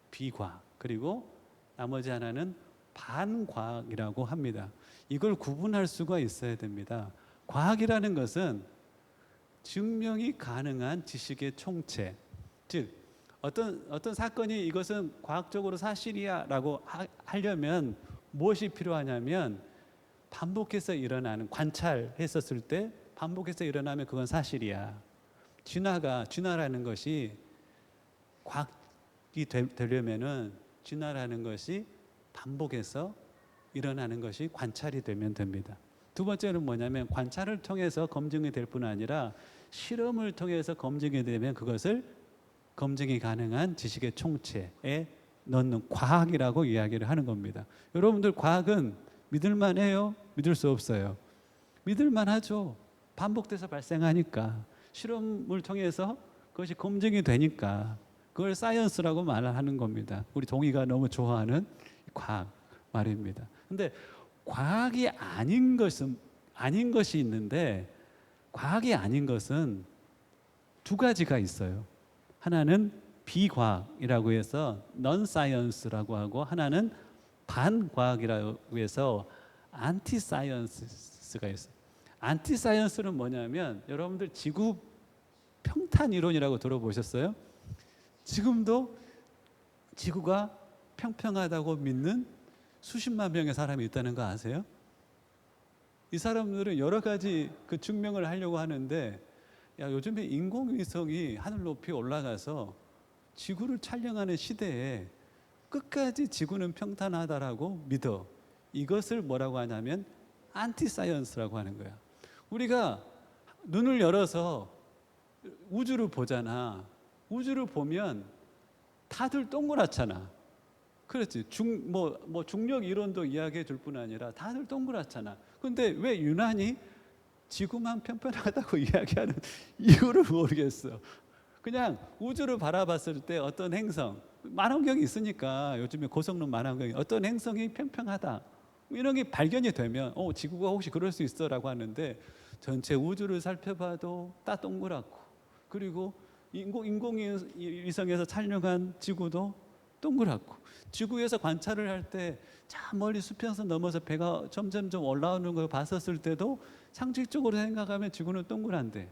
비과학. 그리고 나머지 하나는 반과학이라고 합니다. 이걸 구분할 수가 있어야 됩니다. 과학이라는 것은 증명이 가능한 지식의 총체. 즉 어떤 사건이 이것은 과학적으로 사실이야라고 하려면 무엇이 필요하냐면 반복해서 일어나는 관찰했었을 때 반복해서 일어나면 그건 사실이야. 진화라는 것이 과학이 되려면은 진화라는 것이 반복해서 일어나는 것이 관찰이 되면 됩니다. 두 번째는 뭐냐면 관찰을 통해서 검증이 될 뿐 아니라 실험을 통해서 검증이 되면 그것을 검증이 가능한 지식의 총체에 넣는 과학이라고 이야기를 하는 겁니다. 여러분들 과학은 믿을만 해요? 믿을 수 없어요? 믿을만 하죠. 반복돼서 발생하니까 실험을 통해서 그것이 검증이 되니까 그걸 사이언스라고 말하는 겁니다. 우리 동의가 너무 좋아하는 과학 말입니다. 근데 과학이 아닌 것이 있는데 과학이 아닌 것은 두 가지가 있어요. 하나는 비과학이라고 해서 non-science라고 하고 하나는 반과학이라고 해서 안티 사이언스가 있어요. 안티 사이언스는 뭐냐면 여러분들 지구 평탄 이론이라고 들어보셨어요? 지금도 지구가 평평하다고 믿는 수십만 명의 사람이 있다는 거 아세요? 이 사람들은 여러 가지 그 증명을 하려고 하는데, 야, 요즘에 인공위성이 하늘 높이 올라가서 지구를 촬영하는 시대에 끝까지 지구는 평탄하다라고 믿어. 이것을 뭐라고 하냐면 안티 사이언스라고 하는 거야. 우리가 눈을 열어서 우주를 보잖아. 우주를 보면 다들 동그랗잖아. 그렇지. 중력 이론도 이야기해 줄 뿐 아니라 다들 동그랗잖아. 근데 왜 유난히 지구만 평평하다고 이야기하는 이유를 모르겠어. 그냥 우주를 바라봤을 때 어떤 행성, 만원경이 있으니까 요즘에 고성능 만원경이 어떤 행성이 평평하다, 이런 게 발견이 되면 지구가 혹시 그럴 수 있어라고 하는데, 전체 우주를 살펴봐도 다 동그랗고, 그리고 인공위성에서 촬영한 지구도 동그랗고, 지구에서 관찰을 할 때 저 멀리 수평선 넘어서 배가 점점점 올라오는 걸 봤었을 때도 상식적으로 생각하면 지구는 동그란데,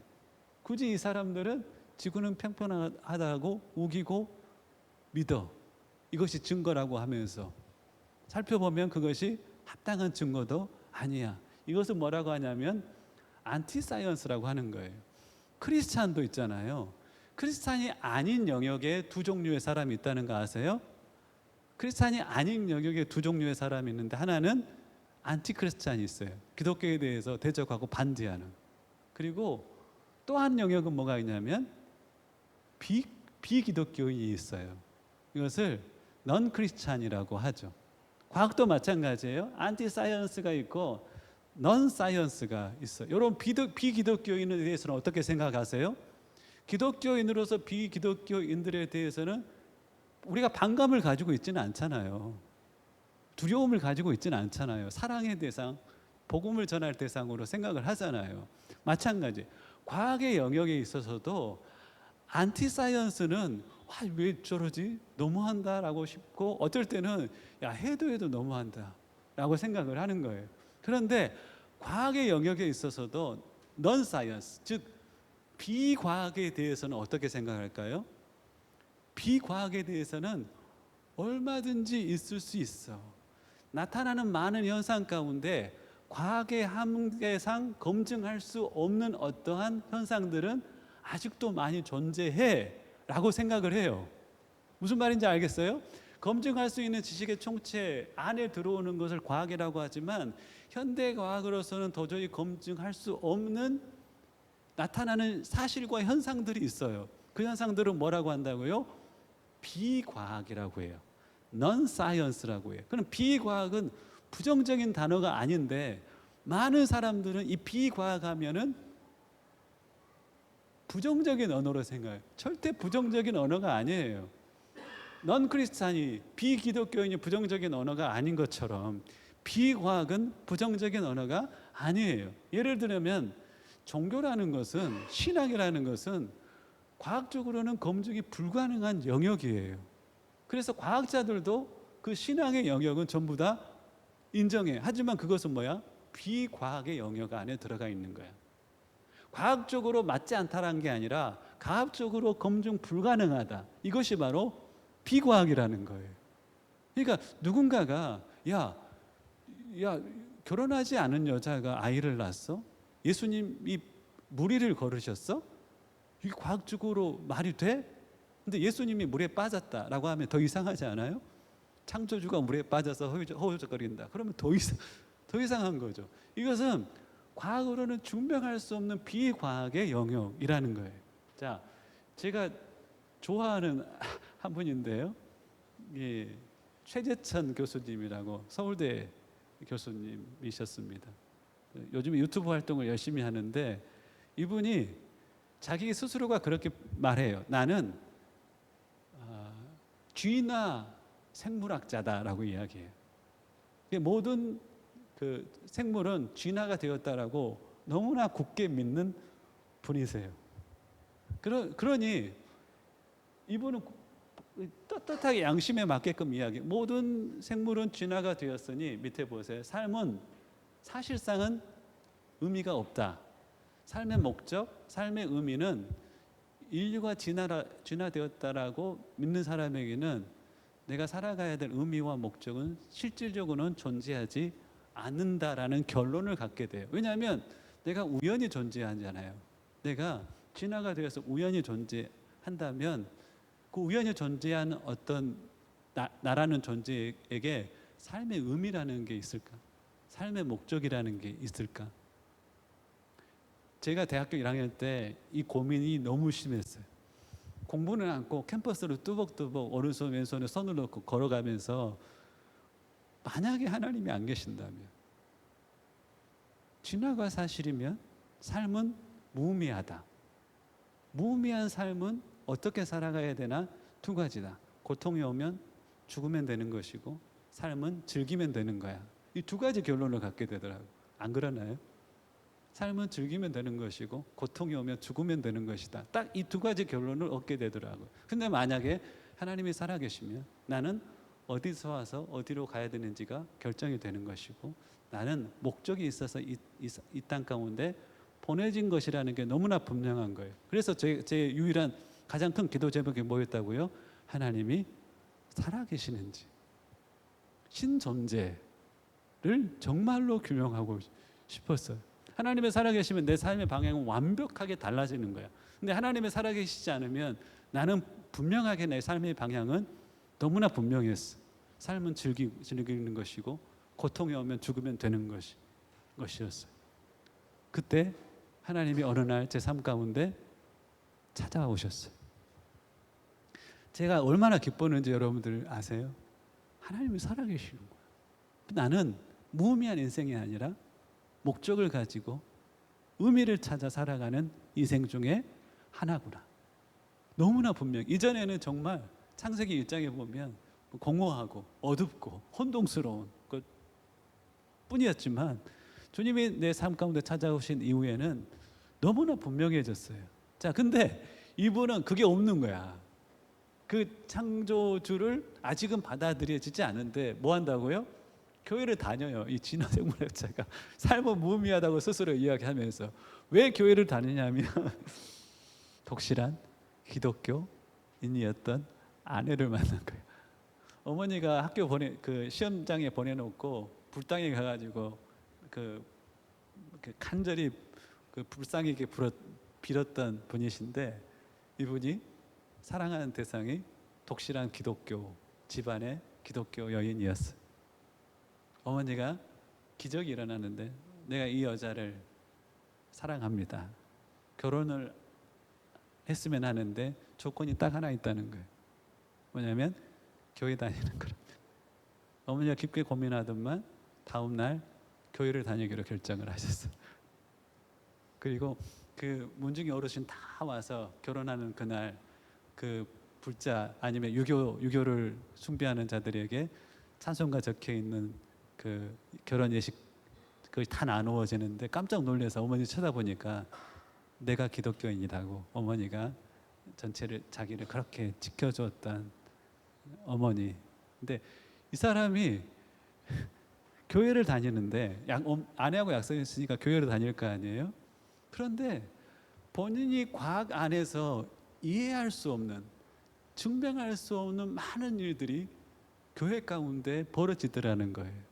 굳이 이 사람들은 지구는 평평하다고 우기고 믿어. 이것이 증거라고 하면서 살펴보면 그것이 합당한 증거도 아니야. 이것을 뭐라고 하냐면 안티 사이언스라고 하는 거예요. 크리스찬도 있잖아요. 크리스찬이 아닌 영역에 두 종류의 사람이 있다는 거 아세요? 크리스찬이 아닌 영역에 두 종류의 사람이 있는데, 하나는 안티 크리스찬이 있어요. 기독교에 대해서 대적하고 반대하는. 그리고 또 한 영역은 뭐가 있냐면 비기독교인이 있어요. 이것을 넌 크리스찬이라고 하죠. 과학도 마찬가지예요. 안티 사이언스가 있고 넌 사이언스가 있어요. 이런 비기독교인에 대해서는 어떻게 생각하세요? 기독교인으로서 비기독교인들에 대해서는 우리가 반감을 가지고 있지는 않잖아요. 두려움을 가지고 있지는 않잖아요. 사랑의 대상, 복음을 전할 대상으로 생각을 하잖아요. 마찬가지, 과학의 영역에 있어서도 안티 사이언스는 왜 저러지? 너무한다라고 싶고, 어떨 때는 야, 해도 너무한다라고 생각을 하는 거예요. 그런데 과학의 영역에 있어서도 넌 사이언스, 즉 비과학에 대해서는 어떻게 생각할까요? 비과학에 대해서는 얼마든지 있을 수 있어. 나타나는 많은 현상 가운데 과학의 한계상 검증할 수 없는 어떠한 현상들은 아직도 많이 존재해 라고 생각을 해요. 무슨 말인지 알겠어요? 검증할 수 있는 지식의 총체 안에 들어오는 것을 과학이라고 하지만, 현대과학으로서는 도저히 검증할 수 없는 나타나는 사실과 현상들이 있어요. 그 현상들은 뭐라고 한다고요? 비과학이라고 해요. 넌 사이언스라고 해요. 그럼 비과학은 부정적인 단어가 아닌데, 많은 사람들은 이 비과학 하면은 부정적인 언어로 생각해요. 절대 부정적인 언어가 아니에요. 넌 크리스찬이, 비기독교인이 부정적인 언어가 아닌 것처럼 비과학은 부정적인 언어가 아니에요. 예를 들면 종교라는 것은, 신앙이라는 것은 과학적으로는 검증이 불가능한 영역이에요. 그래서 과학자들도 그 신앙의 영역은 전부 다 인정해. 하지만 그것은 뭐야? 비과학의 영역 안에 들어가 있는 거야. 과학적으로 맞지 않다라는 게 아니라 과학적으로 검증 불가능하다. 이것이 바로 비과학이라는 거예요. 그러니까 누군가가 야 결혼하지 않은 여자가 아이를 낳았어? 예수님이 무리를 걸으셨어? 이게 과학적으로 말이 돼? 근데 예수님이 물에 빠졌다라고 하면 더 이상하지 않아요? 창조주가 물에 빠져서 허우적거린다. 그러면 더 이상한 거죠. 이것은 과학으로는 증명할 수 없는 비과학의 영역이라는 거예요. 자, 제가 좋아하는 한 분인데요. 최재천 교수님이라고 서울대 교수님이셨습니다. 요즘 유튜브 활동을 열심히 하는데, 이분이 자기 스스로가 그렇게 말해요. 나는 쥐나 생물학자다라고 이야기해요. 모든 그 생물은 쥐나가 되었다라고 너무나 굳게 믿는 분이세요. 그러니 이분은 떳떳하게 양심에 맞게끔 이야기. 모든 생물은 쥐나가 되었으니, 밑에 보세요. 삶은 사실상은 의미가 없다. 삶의 목적, 삶의 의미는 인류가 진화되었다라고 믿는 사람에게는 내가 살아가야 될 의미와 목적은 실질적으로는 존재하지 않는다라는 결론을 갖게 돼요. 왜냐하면 내가 우연히 존재하잖아요. 내가 진화가 되어서 우연히 존재한다면 그 우연히 존재하는 어떤 나라는 존재에게 삶의 의미라는 게 있을까? 삶의 목적이라는 게 있을까? 제가 대학교 1학년 때 이 고민이 너무 심했어요. 공부는 않고 캠퍼스로 뚜벅뚜벅 오른손 왼손에 손을 놓고 걸어가면서 만약에 하나님이 안 계신다면, 진화가 사실이면 삶은 무의미하다. 무의미한 삶은 어떻게 살아가야 되나? 두 가지다. 고통이 오면 죽으면 되는 것이고 삶은 즐기면 되는 거야. 이 두 가지 결론을 갖게 되더라고요. 안 그러나요? 삶은 즐기면 되는 것이고 고통이 오면 죽으면 되는 것이다. 딱 이 두 가지 결론을 얻게 되더라고요. 근데 만약에 하나님이 살아계시면 나는 어디서 와서 어디로 가야 되는지가 결정이 되는 것이고 나는 목적이 있어서 이 땅 가운데 보내진 것이라는 게 너무나 분명한 거예요. 그래서 제 유일한 가장 큰 기도 제목이 뭐였다고요? 하나님이 살아계시는지, 신존재를 정말로 규명하고 싶었어요. 하나님의 살아계시면 내 삶의 방향은 완벽하게 달라지는 거야. 근데 하나님의 살아계시지 않으면 나는 분명하게 내 삶의 방향은 너무나 분명했어. 삶은 즐기는 것이고 고통이 오면 죽으면 되는 것이었어요. 그때 하나님이 어느 날 제 삶 가운데 찾아오셨어요. 제가 얼마나 기뻤는지 여러분들 아세요? 하나님이 살아계시는 거예요. 나는 무의미한 인생이 아니라 목적을 가지고 의미를 찾아 살아가는 인생 중에 하나구나. 너무나 분명. 이전에는 정말 창세기 1장에 보면 공허하고 어둡고 혼동스러운 것 뿐이었지만 주님이 내 삶 가운데 찾아오신 이후에는 너무나 분명해졌어요. 자, 근데 이분은 그게 없는 거야. 그 창조주를 아직은 받아들여지지 않은데 뭐 한다고요? 교회를 다녀요. 이 진화생물학자가 삶은 무의미하다고 스스로 이야기하면서 왜 교회를 다니냐면 독실한 기독교인이었던 아내를 만난 거예요. 어머니가 학교 시험장에 보내놓고 불당에 가가지고 그 간절히 불쌍하게 빌었던 분이신데 이분이 사랑하는 대상이 독실한 기독교 집안의 기독교 여인이었어요. 어머니가 기적이 일어났는데 내가 이 여자를 사랑합니다. 결혼을 했으면 하는데 조건이 딱 하나 있다는 거예요. 뭐냐면 교회 다니는 거랍니다. 어머니가 깊게 고민하더만 다음 날 교회를 다니기로 결정을 하셨어요. 그리고 그 문중이 어르신 다 와서 결혼하는 그날 그 불자 아니면 유교를 숭배하는 자들에게 찬송가 적혀 있는 그 결혼 예식 그걸 다 나누어지는데 깜짝 놀라서 어머니 쳐다보니까 내가 기독교인이라고 어머니가 전체를 자기를 그렇게 지켜줬던 어머니. 근데 이 사람이 교회를 다니는데 아내하고 약속했으니까 교회를 다닐 거 아니에요? 그런데 본인이 과학 안에서 이해할 수 없는 증명할 수 없는 많은 일들이 교회 가운데 벌어지더라는 거예요.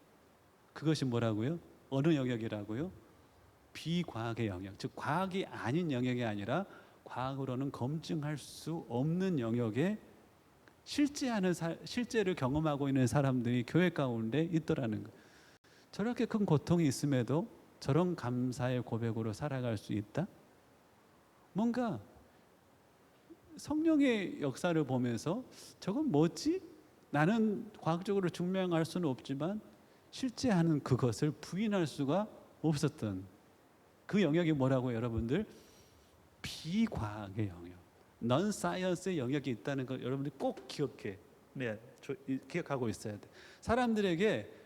그것이 뭐라고요? 어느 영역이라고요? 비과학의 영역, 즉 과학이 아닌 영역이 아니라 과학으로는 검증할 수 없는 영역에 실제를 경험하고 있는 사람들이 교회 가운데 있더라는 거예요. 저렇게 큰 고통이 있음에도 저런 감사의 고백으로 살아갈 수 있다? 뭔가 성령의 역사를 보면서 저건 뭐지? 나는 과학적으로 증명할 수는 없지만 실제 하는 그것을 부인할 수가 없었던 그 영역이 뭐라고 여러분들? 비과학의 영역, 넌사이언스의 영역이 있다는 걸 여러분들이 꼭 기억하고 있어야 돼. 사람들에게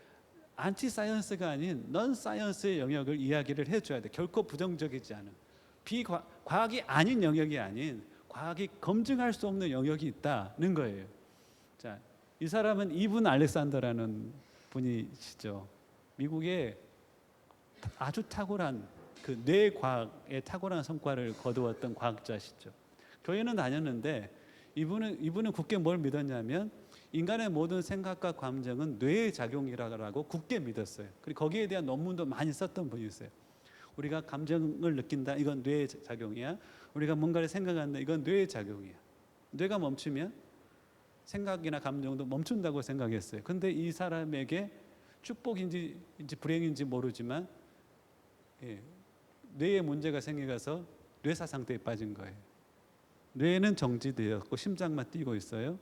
안티사이언스가 아닌 넌사이언스의 영역을 이야기를 해줘야 돼. 결코 부정적이지 않은 과학이 아닌 영역이 아닌 과학이 검증할 수 없는 영역이 있다는 거예요. 자, 이 사람은 이분 알렉산더라는 분이시죠. 미국의 아주 탁월한 그 뇌과학의 탁월한 성과를 거두었던 과학자시죠. 교회는 다녔는데 이분은 굳게 뭘 믿었냐면 인간의 모든 생각과 감정은 뇌의 작용이라고 굳게 믿었어요. 그리고 거기에 대한 논문도 많이 썼던 분이었어요. 우리가 감정을 느낀다, 이건 뇌의 작용이야. 우리가 뭔가를 생각한다, 이건 뇌의 작용이야. 뇌가 멈추면 생각이나 감정도 멈춘다고 생각했어요. 근데 이 사람에게 축복인지 불행인지 모르지만 뇌에 문제가 생겨서 뇌사 상태에 빠진 거예요. 뇌는 정지되었고 심장만 뛰고 있어요.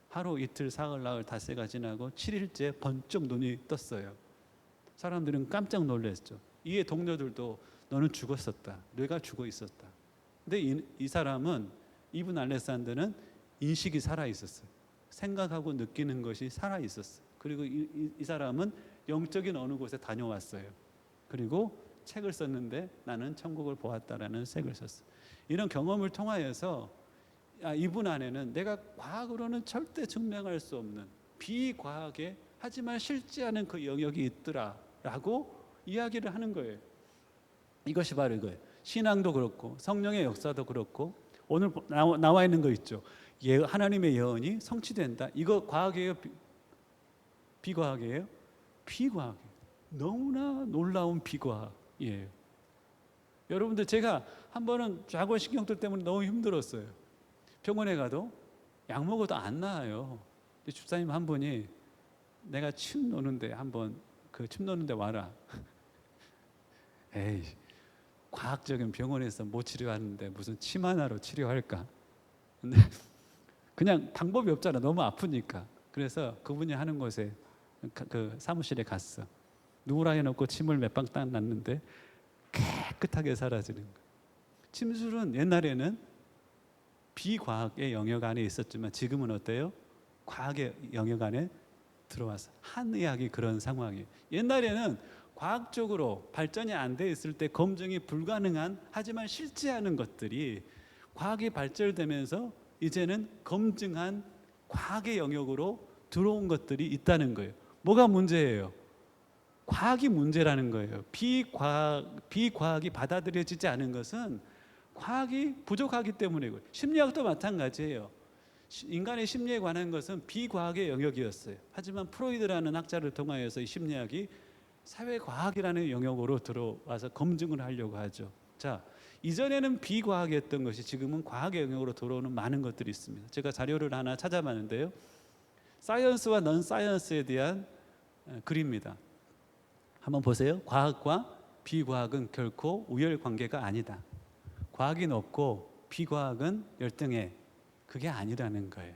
하루 이틀 사흘 나흘 닷새가 지나고 7일째 번쩍 눈이 떴어요. 사람들은 깜짝 놀랐죠. 이에 동료들도 너는 죽었었다. 뇌가 죽어 있었다. 근데 이 사람은, 이분 알렉산더는 인식이 살아 있었어요. 생각하고 느끼는 것이 살아 있었어요. 그리고 이 사람은 영적인 어느 곳에 다녀왔어요. 그리고 책을 썼는데 나는 천국을 보았다라는 책을 썼어요. 이런 경험을 통하여서 이분 안에는 내가 과학으로는 절대 증명할 수 없는 비과학의 하지만 실제하는 그 영역이 있더라라고 이야기를 하는 거예요. 이것이 바로 이거예요. 신앙도 그렇고 성령의 역사도 그렇고 오늘 나와 있는 거 있죠. 하나님의 예언이 성취된다. 이거 과학이에요? 비과학이에요? 비과학이에요. 너무나 놀라운 비과학이에요. 여러분들, 제가 한 번은 좌골신경통 때문에 너무 힘들었어요. 병원에 가도 약 먹어도 안 나아요. 근데 집사님 한 분이 내가 침 놓는데 한번 침 놓는데 와라. 에이, 과학적인 병원에서 못 치료하는데 무슨 침 하나로 치료할까? 근데 그냥 방법이 없잖아. 너무 아프니까. 그래서 그분이 하는 곳에 그 사무실에 갔어. 누구라 해놓고 침을 몇 방 딱 놨는데 깨끗하게 사라지는 거예요. 침술은 옛날에는 비과학의 영역 안에 있었지만 지금은 어때요? 과학의 영역 안에 들어와서 한의학이 그런 상황이에요. 옛날에는 과학적으로 발전이 안 돼 있을 때 검증이 불가능한, 하지만 실제하는 것들이 과학이 발전되면서 이제는 검증한 과학의 영역으로 들어온 것들이 있다는 거예요. 뭐가 문제예요? 과학이 문제라는 거예요. 비과학이 받아들여지지 않은 것은 과학이 부족하기 때문이고요. 심리학도 마찬가지예요. 인간의 심리에 관한 것은 비과학의 영역이었어요. 하지만 프로이드라는 학자를 통하여서 이 심리학이 사회과학이라는 영역으로 들어와서 검증을 하려고 하죠. 자, 이전에는 비과학이었던 것이 지금은 과학의 영역으로 들어오는 많은 것들이 있습니다. 제가 자료를 하나 찾아봤는데요. 사이언스와 넌 사이언스에 대한 글입니다. 한번 보세요. 과학과 비과학은 결코 우열 관계가 아니다. 과학이 높고 비과학은 열등해. 그게 아니라는 거예요.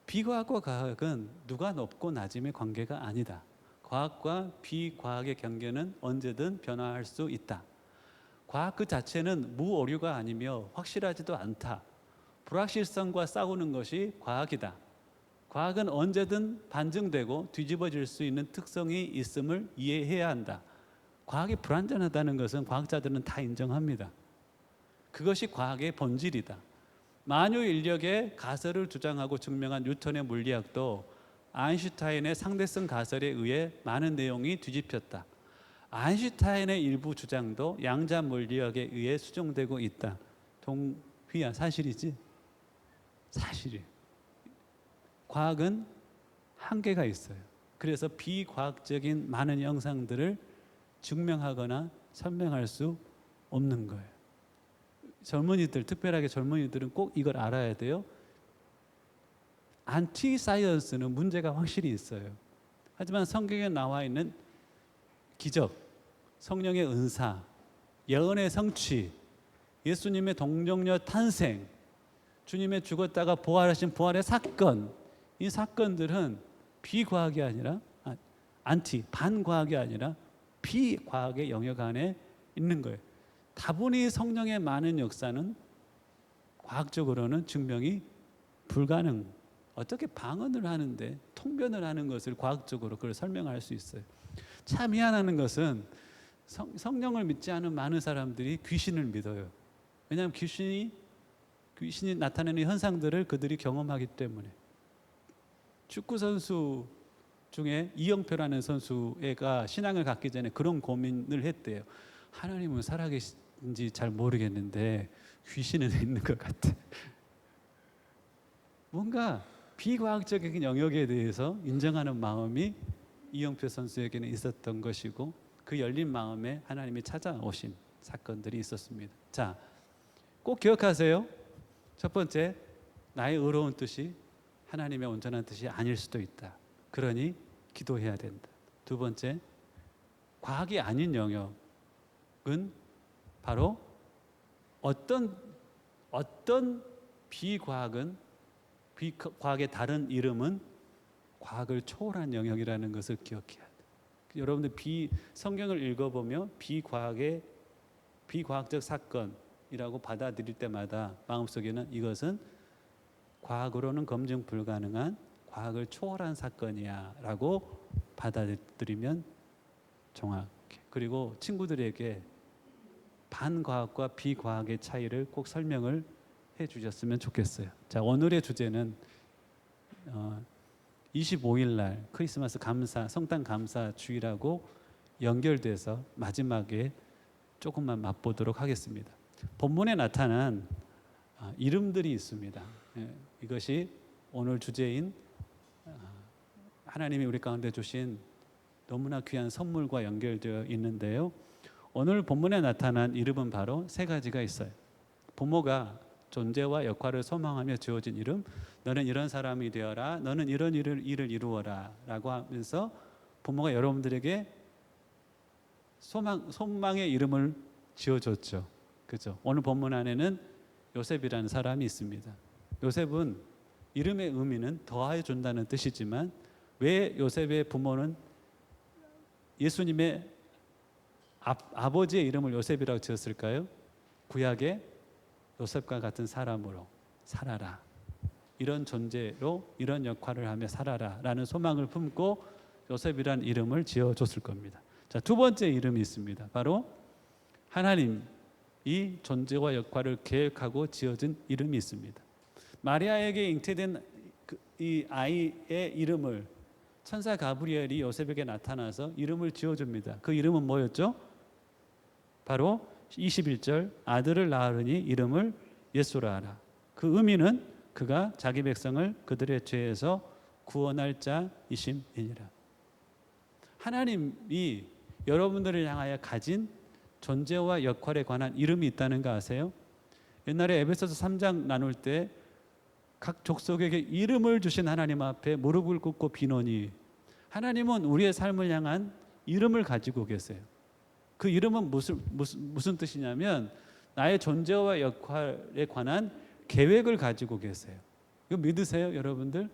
비과학과 과학은 누가 높고 낮음의 관계가 아니다. 과학과 비과학의 경계는 언제든 변화할 수 있다. 과학 그 자체는 무오류가 아니며 확실하지도 않다. 불확실성과 싸우는 것이 과학이다. 과학은 언제든 반증되고 뒤집어질 수 있는 특성이 있음을 이해해야 한다. 과학이 불완전하다는 것은 과학자들은 다 인정합니다. 그것이 과학의 본질이다. 만유 인력의 가설을 주장하고 증명한 뉴턴의 물리학도 아인슈타인의 상대성 가설에 의해 많은 내용이 뒤집혔다. 아인슈타인의 일부 주장도 양자 물리학에 의해 수정되고 있다. 동휘야, 사실이지? 사실이에요. 과학은 한계가 있어요. 그래서 비과학적인 많은 영상들을 증명하거나 설명할 수 없는 거예요. 젊은이들, 특별하게 젊은이들은 꼭 이걸 알아야 돼요. 안티 사이언스는 문제가 확실히 있어요. 하지만 성경에 나와 있는 기적, 성령의 은사, 예언의 성취, 예수님의 동정녀 탄생, 주님의 죽었다가 부활하신 부활의 사건, 이 사건들은 비과학이 아니라 반과학이 아니라 비과학의 영역 안에 있는 거예요. 다분히 성령의 많은 역사는 과학적으로는 증명이 불가능. 어떻게 방언을 하는데 통변을 하는 것을 과학적으로 그걸 설명할 수 있어요. 참 미안한 것은 성령을 믿지 않은 많은 사람들이 귀신을 믿어요. 왜냐하면 귀신이 나타내는 현상들을 그들이 경험하기 때문에. 축구 선수 중에 이영표라는 선수가 신앙을 갖기 전에 그런 고민을 했대요. 하나님은 살아계신지 잘 모르겠는데 귀신은 있는 것 같아. 뭔가 비과학적인 영역에 대해서 인정하는 마음이 이영표 선수에게는 있었던 것이고, 그 열린 마음에 하나님이 찾아오신 사건들이 있었습니다. 자, 꼭 기억하세요. 첫 번째, 나의 의로운 뜻이 하나님의 온전한 뜻이 아닐 수도 있다. 그러니 기도해야 된다. 두 번째, 과학이 아닌 영역은 바로 어떤 비과학의 다른 이름은 과학을 초월한 영역이라는 것을 기억해야 돼. 여러분들 성경을 읽어보며 비과학적 사건이라고 받아들일 때마다 마음속에는 이것은 과학으로는 검증 불가능한 과학을 초월한 사건이야 라고 받아들이면 정확해. 그리고 친구들에게 반과학과 비과학의 차이를 꼭 설명을 해 주셨으면 좋겠어요. 자, 오늘의 주제는 25일 날 크리스마스 성탄 감사 주일하고 연결돼서 마지막에 조금만 맛보도록 하겠습니다. 본문에 나타난 이름들이 있습니다. 이것이 오늘 주제인 하나님이 우리 가운데 주신 너무나 귀한 선물과 연결되어 있는데요. 오늘 본문에 나타난 이름은 바로 세 가지가 있어요. 부모가 존재와 역할을 소망하며 지어진 이름, 너는 이런 사람이 되어라, 너는 이런 일을 이루어라 라고 하면서 부모가 여러분들에게 소망의 이름을 지어줬죠. 그죠? 오늘 본문 안에는 요셉이라는 사람이 있습니다. 요셉은 이름의 의미는 더하여 준다는 뜻이지만 왜 요셉의 부모는 예수님의 아버지의 이름을 요셉이라고 지었을까요? 구약의 요셉과 같은 사람으로 살아라, 이런 존재로 이런 역할을 하며 살아라 라는 소망을 품고 요셉이라는 이름을 지어줬을 겁니다. 자, 두 번째 이름이 있습니다. 바로 하나님이 존재와 역할을 계획하고 지어진 이름이 있습니다. 마리아에게 잉태된 이 아이의 이름을 천사 가브리엘이 요셉에게 나타나서 이름을 지어줍니다. 그 이름은 뭐였죠? 바로 21절, 아들을 낳으니 이름을 예수라 하라. 그 의미는 그가 자기 백성을 그들의 죄에서 구원할 자이심이니라. 하나님이 여러분들을 향하여 가진 존재와 역할에 관한 이름이 있다는 거 아세요? 옛날에 에베소서 3장 나눌 때 각 족속에게 이름을 주신 하나님 앞에 무릎을 꿇고 비노니, 하나님은 우리의 삶을 향한 이름을 가지고 계세요. 그 이름은 무슨 뜻이냐면 나의 존재와 역할에 관한 계획을 가지고 계세요. 이거 믿으세요, 여러분들?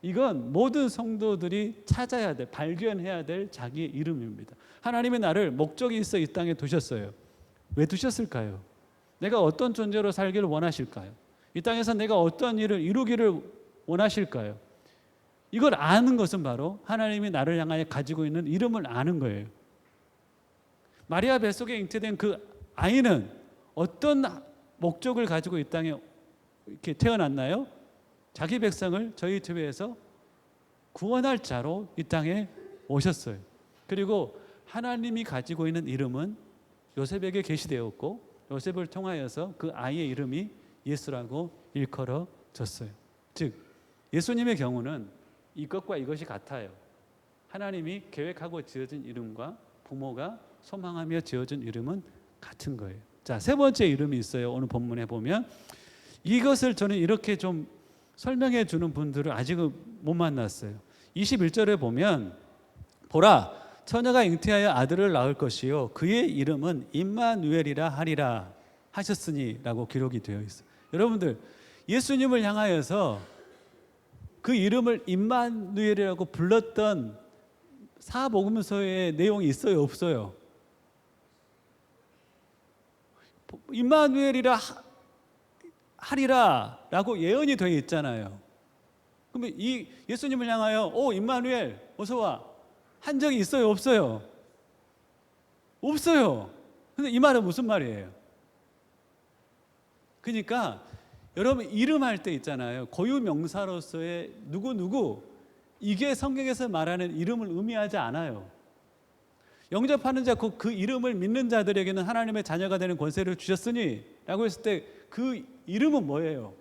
이건 모든 성도들이 찾아야 될, 발견해야 될 자기의 이름입니다. 하나님이 나를 목적이 있어 이 땅에 두셨어요. 왜 두셨을까요? 내가 어떤 존재로 살기를 원하실까요? 이 땅에서 내가 어떤 일을 이루기를 원하실까요? 이걸 아는 것은 바로 하나님이 나를 향하여 가지고 있는 이름을 아는 거예요. 마리아 뱃속에 잉태된 그 아이는 어떤 목적을 가지고 이 땅에 이렇게 태어났나요? 자기 백성을 저희 죄에서 구원할 자로 이 땅에 오셨어요. 그리고 하나님이 가지고 있는 이름은 요셉에게 계시되었고, 요셉을 통하여서 그 아이의 이름이 예수라고 일컬어졌어요. 즉 예수님의 경우는 이것과 이것이 같아요. 하나님이 계획하고 지어진 이름과 부모가 소망하며 지어진 이름은 같은 거예요. 자, 세 번째 이름이 있어요. 오늘 본문에 보면 이것을 저는 이렇게 좀 설명해 주는 분들을 아직은 못 만났어요. 21절에 보면 보라, 처녀가 잉태하여 아들을 낳을 것이요 그의 이름은 임마누엘이라 하리라 하셨으니 라고 기록이 되어 있어요. 여러분들, 예수님을 향하여서 그 이름을 임마누엘이라고 불렀던 사복음서의 내용이 있어요, 없어요? 임마누엘이라 하리라 라고 예언이 되어 있잖아요. 그러면 이 예수님을 향하여 오 임마누엘 어서 와 한 적이 있어요, 없어요? 없어요. 근데 이 말은 무슨 말이에요? 그러니까 여러분 이름 할 때 있잖아요. 고유 명사로서의 누구 이게 성경에서 말하는 이름을 의미하지 않아요. 영접하는 자, 그 이름을 믿는 자들에게는 하나님의 자녀가 되는 권세를 주셨으니 라고 했을 때 그 이름은 뭐예요?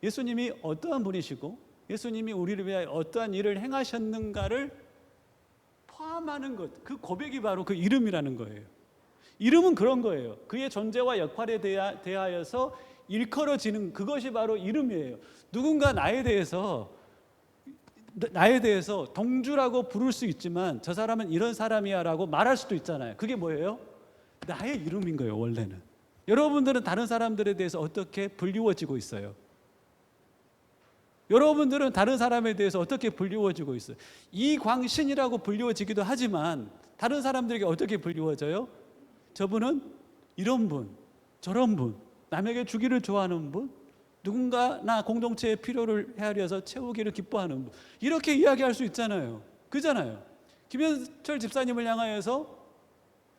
예수님이 어떠한 분이시고 예수님이 우리를 위하여 어떠한 일을 행하셨는가를 포함하는 것, 그 고백이 바로 그 이름이라는 거예요. 이름은 그런 거예요. 그의 존재와 역할에 대하여서 일컬어지는 그것이 바로 이름이에요. 누군가 나에 대해서 동주라고 부를 수 있지만 저 사람은 이런 사람이야 라고 말할 수도 있잖아요. 그게 뭐예요? 나의 이름인 거예요. 원래는. 여러분들은 다른 사람들에 대해서 어떻게 불리워지고 있어요? 여러분들은 다른 사람에 대해서 어떻게 불리워지고 있어요? 이광신이라고 불리워지기도 하지만 다른 사람들에게 어떻게 불리워져요? 저분은 이런 분, 저런 분, 남에게 주기를 좋아하는 분, 누군가나 공동체의 필요를 헤아려서 채우기를 기뻐하는 분, 이렇게 이야기할 수 있잖아요. 그잖아요. 김현철 집사님을 향하여서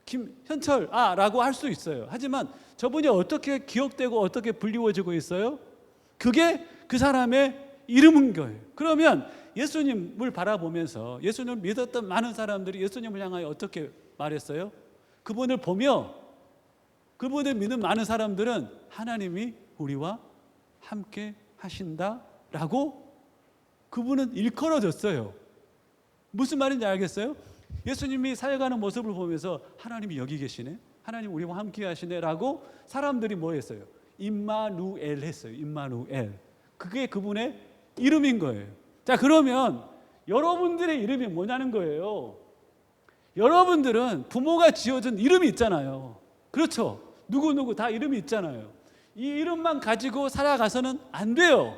김현철 라고 할 수 있어요. 하지만 저분이 어떻게 기억되고 어떻게 불리워지고 있어요? 그게 그 사람의 이름인 거예요. 그러면 예수님을 바라보면서 예수님을 믿었던 많은 사람들이 예수님을 향하여 어떻게 말했어요? 그분을 보며 그분을 믿는 많은 사람들은 하나님이 우리와 함께 하신다라고 그분은 일컬어졌어요. 무슨 말인지 알겠어요? 예수님이 사역하는 모습을 보면서 하나님이 여기 계시네, 하나님 우리와 함께 하시네 라고 사람들이 뭐 했어요? 임마누엘 했어요. 임마누엘. 그게 그분의 이름인 거예요. 자, 그러면 여러분들의 이름이 뭐냐는 거예요. 여러분들은 부모가 지어준 이름이 있잖아요. 그렇죠? 누구누구 다 이름이 있잖아요. 이 이름만 가지고 살아가서는 안 돼요.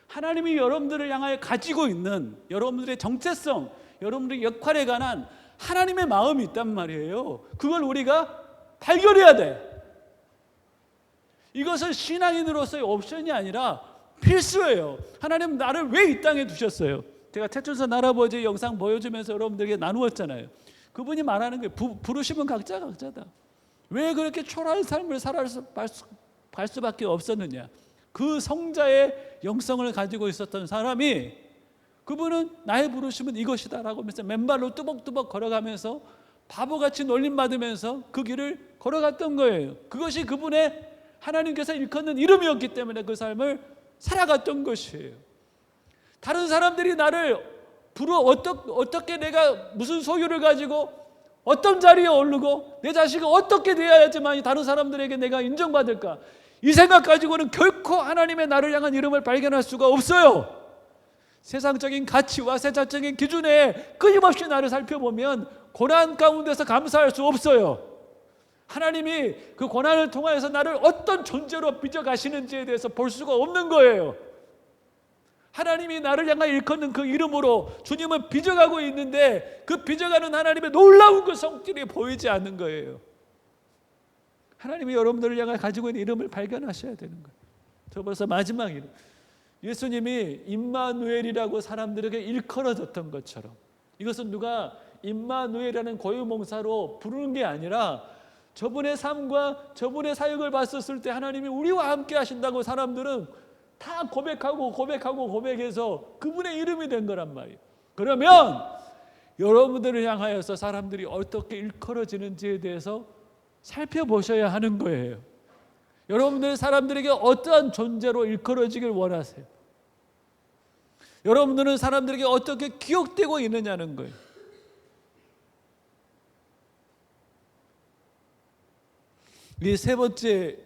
하나님이 여러분들을 향하여 가지고 있는 여러분들의 정체성, 여러분들의 역할에 관한 하나님의 마음이 있단 말이에요. 그걸 우리가 발견해야 돼. 이것은 신앙인으로서의 옵션이 아니라 필수예요. 하나님 나를 왜 이 땅에 두셨어요? 제가 태초선 할아버지 영상 보여주면서 여러분들에게 나누었잖아요. 그분이 말하는 게 부르심은 각자다. 왜 그렇게 초라한 삶을 갈 수밖에 없었느냐? 그 성자의 영성을 가지고 있었던 사람이 그분은 나의 부르심은 이것이다 라고 하면서 맨발로 뚜벅뚜벅 걸어가면서 바보같이 놀림받으면서 그 길을 걸어갔던 거예요. 그것이 그분의 하나님께서 일컫는 이름이었기 때문에 그 삶을 살아갔던 것이에요. 다른 사람들이 나를 어떻게 내가 무슨 소유를 가지고 어떤 자리에 오르고 내 자식이 어떻게 되어야지만 다른 사람들에게 내가 인정받을까, 이 생각 가지고는 결코 하나님의 나를 향한 이름을 발견할 수가 없어요. 세상적인 가치와 세상적인 기준에 끊임없이 나를 살펴보면 고난 가운데서 감사할 수 없어요. 하나님이 그 고난을 통하여서 나를 어떤 존재로 빚어가시는지에 대해서 볼 수가 없는 거예요. 하나님이 나를 향하여 일컫는 그 이름으로 주님은 빚어가고 있는데 그 빚어가는 하나님의 놀라운 그 성질이 보이지 않는 거예요. 하나님이 여러분들을 향하여 가지고 있는 이름을 발견하셔야 되는 거예요. 저 벌써 마지막 이름, 예수님이 임마누엘이라고 사람들에게 일컬어졌던 것처럼 이것은 누가 임마누엘이라는 고유명사로 부르는 게 아니라 저분의 삶과 저분의 사역을 봤었을 때 하나님이 우리와 함께 하신다고 사람들은 다 고백해서 그분의 이름이 된 거란 말이에요. 그러면 여러분들을 향하여서 사람들이 어떻게 일컬어지는지에 대해서 살펴보셔야 하는 거예요. 여러분들 사람들에게 어떠한 존재로 일컬어지길 원하세요? 여러분들은 사람들에게 어떻게 기억되고 있느냐는 거예요. 이 세 번째,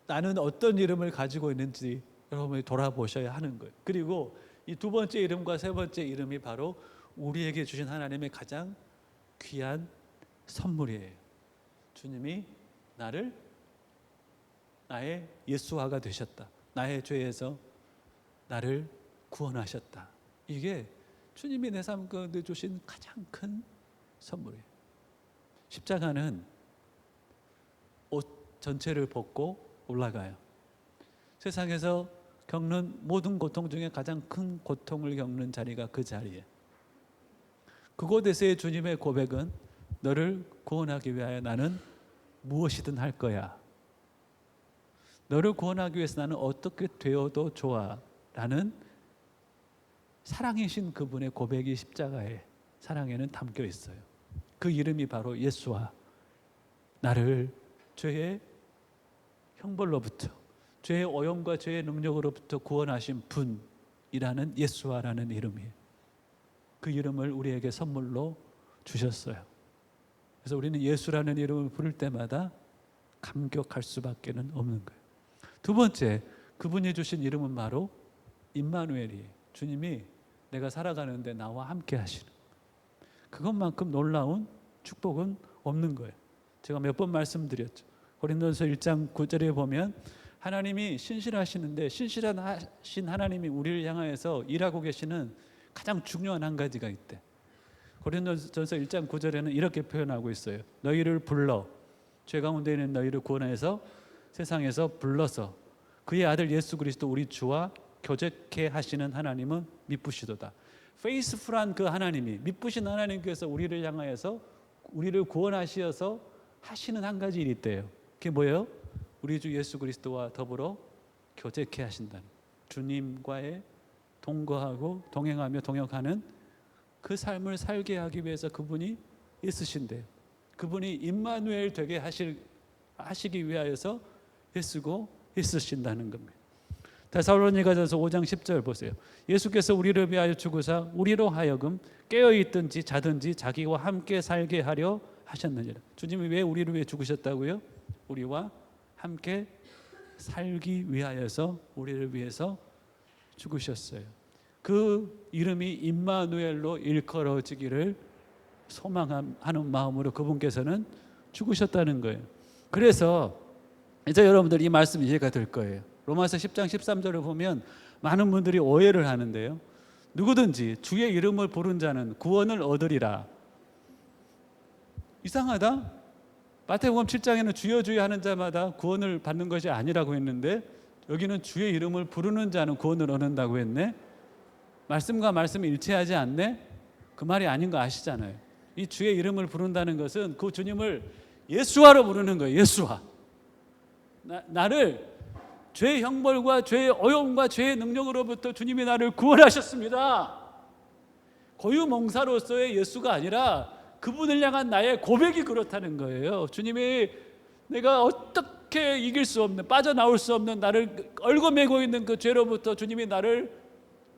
나는 어떤 이름을 가지고 있는지 여러분이 돌아보셔야 하는 거예요. 그리고 이 두 번째 이름과 세 번째 이름이 바로 우리에게 주신 하나님의 가장 귀한 선물이에요. 주님이 나의 예수화가 되셨다. 나의 죄에서 나를 구원하셨다. 이게 주님이 내 삶 가운데 주신 가장 큰 선물이에요. 십자가는 옷 전체를 벗고 올라가요. 세상에서 겪는 모든 고통 중에 가장 큰 고통을 겪는 자리가 그 자리예요. 그곳에서의 주님의 고백은 너를 구원하기 위하여 나는 무엇이든 할 거야. 너를 구원하기 위해서 나는 어떻게 되어도 좋아 라는 사랑이신 그분의 고백이 십자가에, 사랑에는 담겨 있어요. 그 이름이 바로 예수와, 나를 죄의 형벌로부터, 죄의 오염과 죄의 능력으로부터 구원하신 분이라는 예수와라는 이름이에요. 그 이름을 우리에게 선물로 주셨어요. 그래서 우리는 예수라는 이름을 부를 때마다 감격할 수밖에 없는 거예요. 두 번째, 그분이 주신 이름은 바로 임마누엘이에요. 주님이 내가 살아가는데 나와 함께 하시는, 그것만큼 놀라운 축복은 없는 거예요. 제가 몇 번 말씀드렸죠. 고린도서 1장 9절에 보면 하나님이 신실하시는데, 신실하신 하나님이 우리를 향하여서 일하고 계시는 가장 중요한 한 가지가 있대. 고린도전서 1장 9절에는 이렇게 표현하고 있어요. 너희를 불러, 죄 가운데 있는 너희를 구원해서 세상에서 불러서 그의 아들 예수 그리스도 우리 주와 교제케 하시는 하나님은 미쁘시도다. 페이스풀한 그 하나님이, 미쁘신 하나님께서 우리를 향하여서 우리를 구원하시어서 하시는 한 가지 일이 있대요. 그게 뭐예요? 우리 주 예수 그리스도와 더불어 교제케 하신다는, 주님과의 동거하고 동행하며 동역하는 그 삶을 살게 하기 위해서 그분이 애쓰신대요. 그분이 임마누엘 되게 하시기 위하여서 애쓰고 애쓰신다는 겁니다. 데살로니가전서 5장 10절 보세요. 예수께서 우리를 위하여 죽으사 우리로 하여금 깨어있든지 자든지 자기와 함께 살게 하려 하셨느니라. 주님이 왜 우리를 위해 죽으셨다고요? 우리와 함께 살기 위하여서, 우리를 위해서 죽으셨어요. 그 이름이 임마누엘로 일컬어지기를 소망하는 마음으로 그분께서는 죽으셨다는 거예요. 그래서 이제 여러분들 이 말씀 이해가 될 거예요. 로마서 10장 13절을 보면 많은 분들이 오해를 하는데요. 누구든지 주의 이름을 부른 자는 구원을 얻으리라. 이상하다. 마태복음 7장에는 주여 주여 하는 자마다 구원을 받는 것이 아니라고 했는데, 여기는 주의 이름을 부르는 자는 구원을 얻는다고 했네. 말씀과 말씀이 일치하지 않네. 그 말이 아닌 거 아시잖아요. 이 주의 이름을 부른다는 것은 그 주님을 예수와로 부르는 거예요. 예수와. 나를 죄의 형벌과 죄의 오염과 죄의 능력으로부터 주님이 나를 구원하셨습니다. 고유명사로서의 예수가 아니라 그분을 향한 나의 고백이 그렇다는 거예요. 주님이 내가 어떻게 이길 수 없는, 빠져나올 수 없는 나를 얽어매고 있는 그 죄로부터 주님이 나를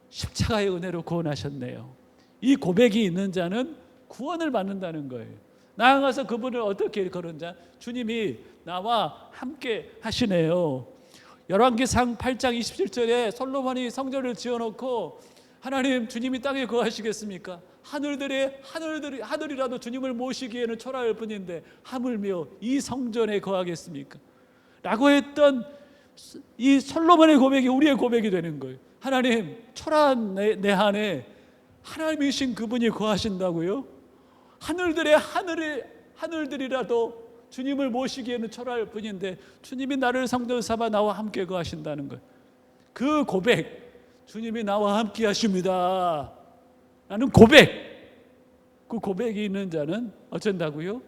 십자가의 은혜로 구원하셨네요. 이 고백이 있는 자는 구원을 받는다는 거예요. 나아가서 그분을 어떻게 일컬은 자? 주님이 나와 함께 하시네요. 열왕기상 8장 27절에 솔로몬이 성전을 지어놓고, 하나님 주님이 땅에 거하시겠습니까? 하늘이라도 주님을 모시기에는 초라할 뿐인데 하물며 이 성전에 거하겠습니까? 라고 했던 이 솔로몬의 고백이 우리의 고백이 되는 거예요. 하나님, 초라한 내 안에 하나님이신 그분이 거하신다고요? 하늘들이라도 주님을 모시기에는 초라할 뿐인데 주님이 나를 성전 삼아 나와 함께 거하신다는 거예요. 그 고백, 주님이 나와 함께 하십니다 라는 고백, 그 고백이 있는 자는 어쩐다고요?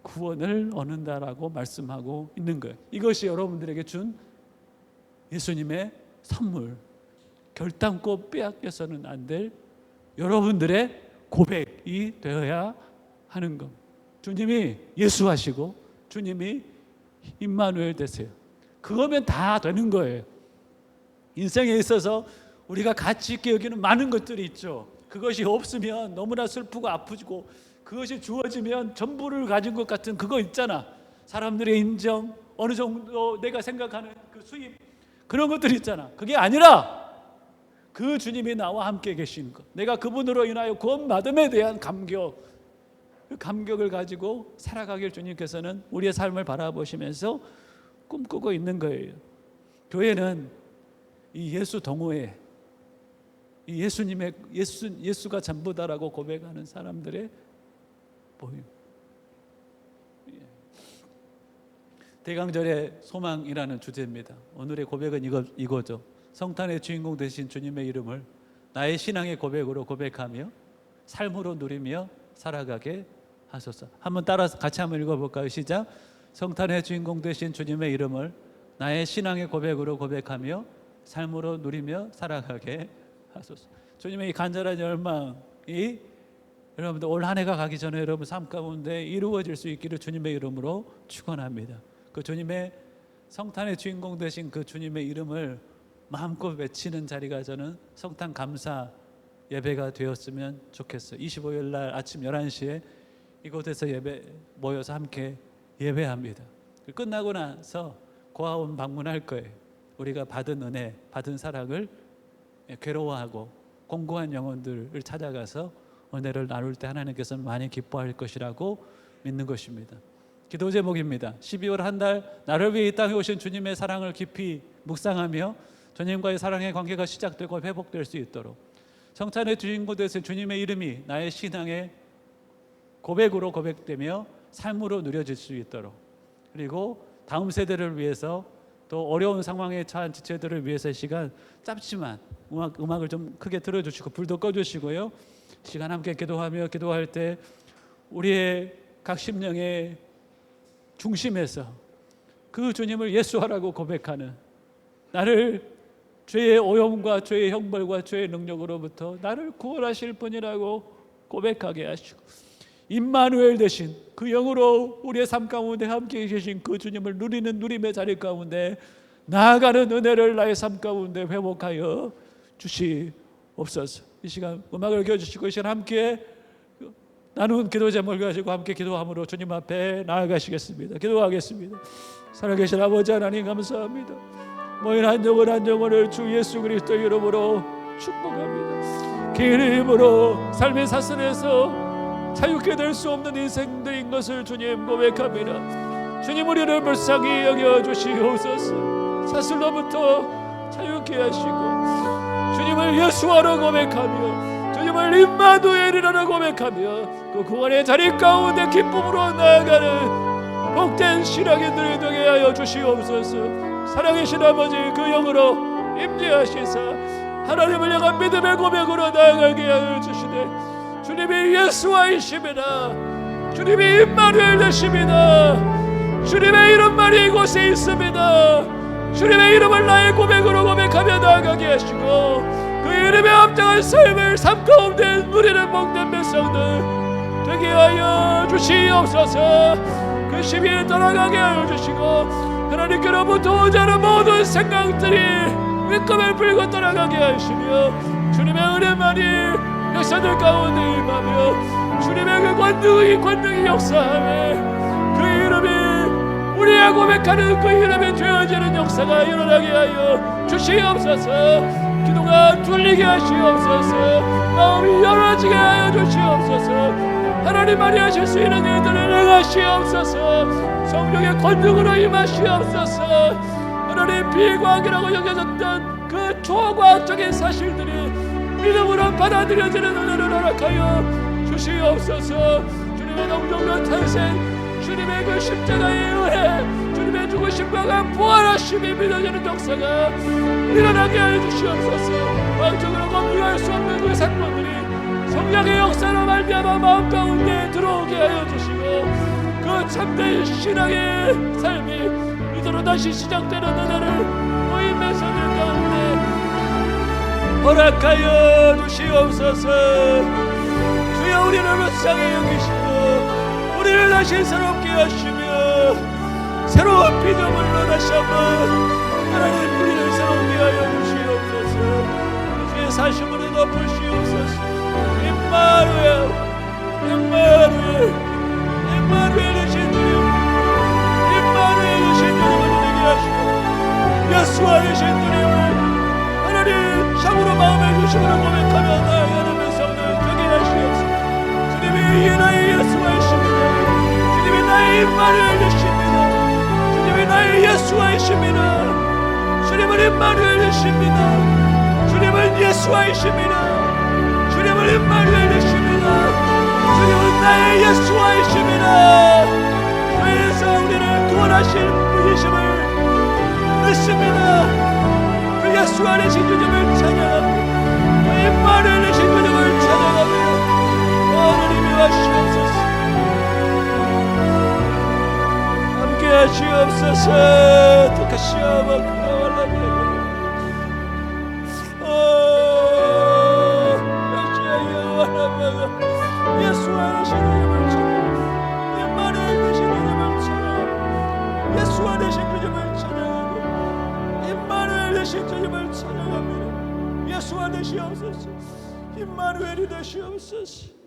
구원을 얻는다라고 말씀하고 있는 거예요. 이것이 여러분들에게 준 예수님의 선물, 결단코 빼앗겨서는 안 될 여러분들의 고백이 되어야 하는 것. 주님이 예수하시고 주님이 임마누엘 되세요. 그거면 다 되는 거예요. 인생에 있어서 우리가 가치 있게 여기는 많은 것들이 있죠. 그것이 없으면 너무나 슬프고 아프고, 그것이 주어지면 전부를 가진 것 같은 그거 있잖아. 사람들의 인정, 어느 정도 내가 생각하는 그 수입, 그런 것들이 있잖아. 그게 아니라 그 주님이 나와 함께 계신 것, 내가 그분으로 인하여 구원받음에 대한 감격, 그 감격을 가지고 살아가길 주님께서는 우리의 삶을 바라보시면서 꿈꾸고 있는 거예요. 교회는 이 예수 동호회, 이 예수가 전부다라고 고백하는 사람들의 모임. 대강절의 소망이라는 주제입니다. 오늘의 고백은 이거죠. 성탄의 주인공 되신 주님의 이름을 나의 신앙의 고백으로 고백하며 삶으로 누리며 살아가게 하소서. 한번 따라서 같이 한번 읽어볼까요? 시작. 성탄의 주인공 되신 주님의 이름을 나의 신앙의 고백으로 고백하며 삶으로 누리며 살아가게 하소서. 주님의 이 간절한 열망이 여러분들 올 한 해가 가기 전에 여러분 삶 가운데 이루어질 수 있기를 주님의 이름으로 축원합니다. 그 주님의 성탄의 주인공 되신 그 주님의 이름을 마음껏 외치는 자리가 저는 성탄 감사 예배가 되었으면 좋겠어요. 25일 날 아침 11시에 이곳에서 예배 모여서 함께 예배합니다. 끝나고 나서 고아원 방문할 거예요. 우리가 받은 은혜, 받은 사랑을 괴로워하고 공고한 영혼들을 찾아가서 은혜를 나눌 때 하나님께서는 많이 기뻐할 것이라고 믿는 것입니다. 기도 제목입니다. 12월 한 달 나를 위해 이 땅에 오신 주님의 사랑을 깊이 묵상하며 주님과의 사랑의 관계가 시작되고 회복될 수 있도록 성탄의 주인공 되신 주님의 이름이 나의 신앙의 고백으로 고백되며 삶으로 누려질 수 있도록, 그리고 다음 세대를 위해서 또 어려운 상황에 처한 지체들을 위해서 시간 짧지만 음악을 좀 크게 틀어주시고 불도 꺼주시고요, 시간 함께 기도하며 기도할 때 우리의 각 심령의 중심에서 그 주님을 예수하라고 고백하는, 나를 죄의 오염과 죄의 형벌과 죄의 능력으로부터 나를 구원하실 분이라고 고백하게 하시고, 임마누엘 되신 그 영으로 우리의 삶 가운데 함께 계신 그 주님을 누리는 누림의 자리 가운데 나아가는 은혜를 나의 삶 가운데 회복하여 주시옵소서. 이 시간 음악을 켜주시고 이 시간 함께 나눈 기도 제목을 가지고 함께 기도함으로 주님 앞에 나아가시겠습니다. 기도하겠습니다. 살아계신 아버지 하나님 감사합니다. 모인 한 영혼 한 영혼을 주 예수 그리스도의 이름으로 축복합니다. 개인의 힘으로 삶의 사슬에서 자유케 될 수 없는 인생들인 것을 주님 고백합니다. 주님 우리를 불쌍히 여겨주시옵소서. 사슬로부터 자유케 하시고 주님을 예수하러 고백하며 주님을 임마누엘이라고 고백하며 그 구원의 자리 가운데 기쁨으로 나아가는 복된 신앙인들이 되게 하여 주시옵소서. 사랑하신 아버지 그 영으로 임재하시사 하나님을 향한 믿음의 고백으로 나아가게 하여 주시되 주님이 예수와이십니다. 주님이 임마누엘 되십니다. 주님의 이름만이 이곳에 있습니다. 주님의 이름을 나의 고백으로 고백하며 나아가게 하시고 그 이름의 합당한 삶을 삶 가운데 누리는 복된 백성들 되게 하여 주시옵소서. 그 시비에 떠나가게 하여 주시고 하나님께로부터 오자는 모든 생각들이 위급을 불고 떠나가게 하시며 주님의 은혜만이 역사들 가운데 임하며 주님의 그 권능이 역사하며 그 이름이 우리가 고백하는 그 이름이 되어지는 역사가 일어나게 하여 주시옵소서. 기도가 뚫리게 하시옵소서. 마음이 열어지게 하여 주시옵소서. 하나님만이 하실 수 있는 일들을 행하시옵소서. 성령의 권능으로 임하시옵소서. 하나님 비과학이라고 여겨졌던 그 초과학적인 사실들이 믿음으로 받아들여지는 은혜를 허락하여 주시옵소서. 주님의 동정과 탄생, 주님의 그 십자가의 은혜, 주님의 죽으심과 부활하심이 믿어지는 역사가 일어나게 하여 주시옵소서. 왕적으로 건드릴 수 없는 그 사건들이 성령의 역사로 말미암아 마음 가운데 들어오게 하여 주시고 그 참된 신앙의 삶이 이대로 다시 시작되는 은혜를 모인 메시지를 가운데 허락하여 주시옵소서. 주여 우리를 불쌍히 여기시고 우리를 다시 새롭게 하시며 새로운 피조물로 다시 한번 하나님 우리를 새롭게 하여 주시옵소서. 주의 사심으로 덮으시옵소서. 임마누엘 임마누엘 임마누엘 되신 주님, 임마누엘 되신 주님을 되게 하시고 예수와 되신 주님을 하나님 참으로 마음의 중심으로 고백하며 나아가는 백성들 되게 하시옵소서. 주님이 나의 예수와이십니다. 주님이 나의 임마누엘 되십니다. 주님이 나의 예수와이십니다. 주님은 임마누엘 되십니다. 주님은 예수와이십니다. 주님은 임마누엘 되십니다. 주님은 나의 예수와이십니다. 그래서 우리를 구원하실 분이심을 믿습니다. 예수 안에 신 주님을 찬양합니다. 임마누엘 되신 주님을 찬양합니다. 하나님이 하시옵소서. 함께 하시옵소서. 독하시옵소서. 예수와 되신 주님을 찬양합니다. 임마누엘 되신 주님을 찬양합니다. 예수와 되신 주님을 찬양하고 임마누엘 되신 주님을 찬양합니다. 예수와 되시옵소서. 임마누엘이 되시옵소서.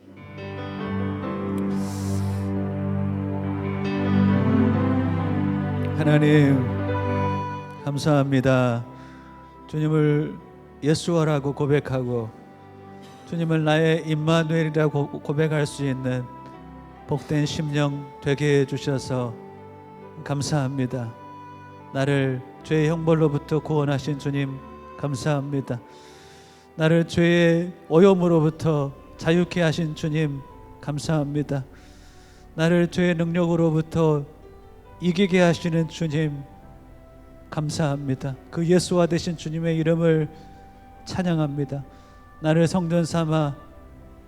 하나님 감사합니다. 주님을 예수와라고 고백하고 주님을 나의 임마누엘이라고 고백할 수 있는 복된 심령 되게 해주셔서 감사합니다. 나를 죄의 형벌로부터 구원하신 주님 감사합니다. 나를 죄의 오염으로부터 자유케 하신 주님 감사합니다. 나를 죄의 능력으로부터 이기게 하시는 주님 감사합니다. 그 예수와 되신 주님의 이름을 찬양합니다. 나를 성전 삼아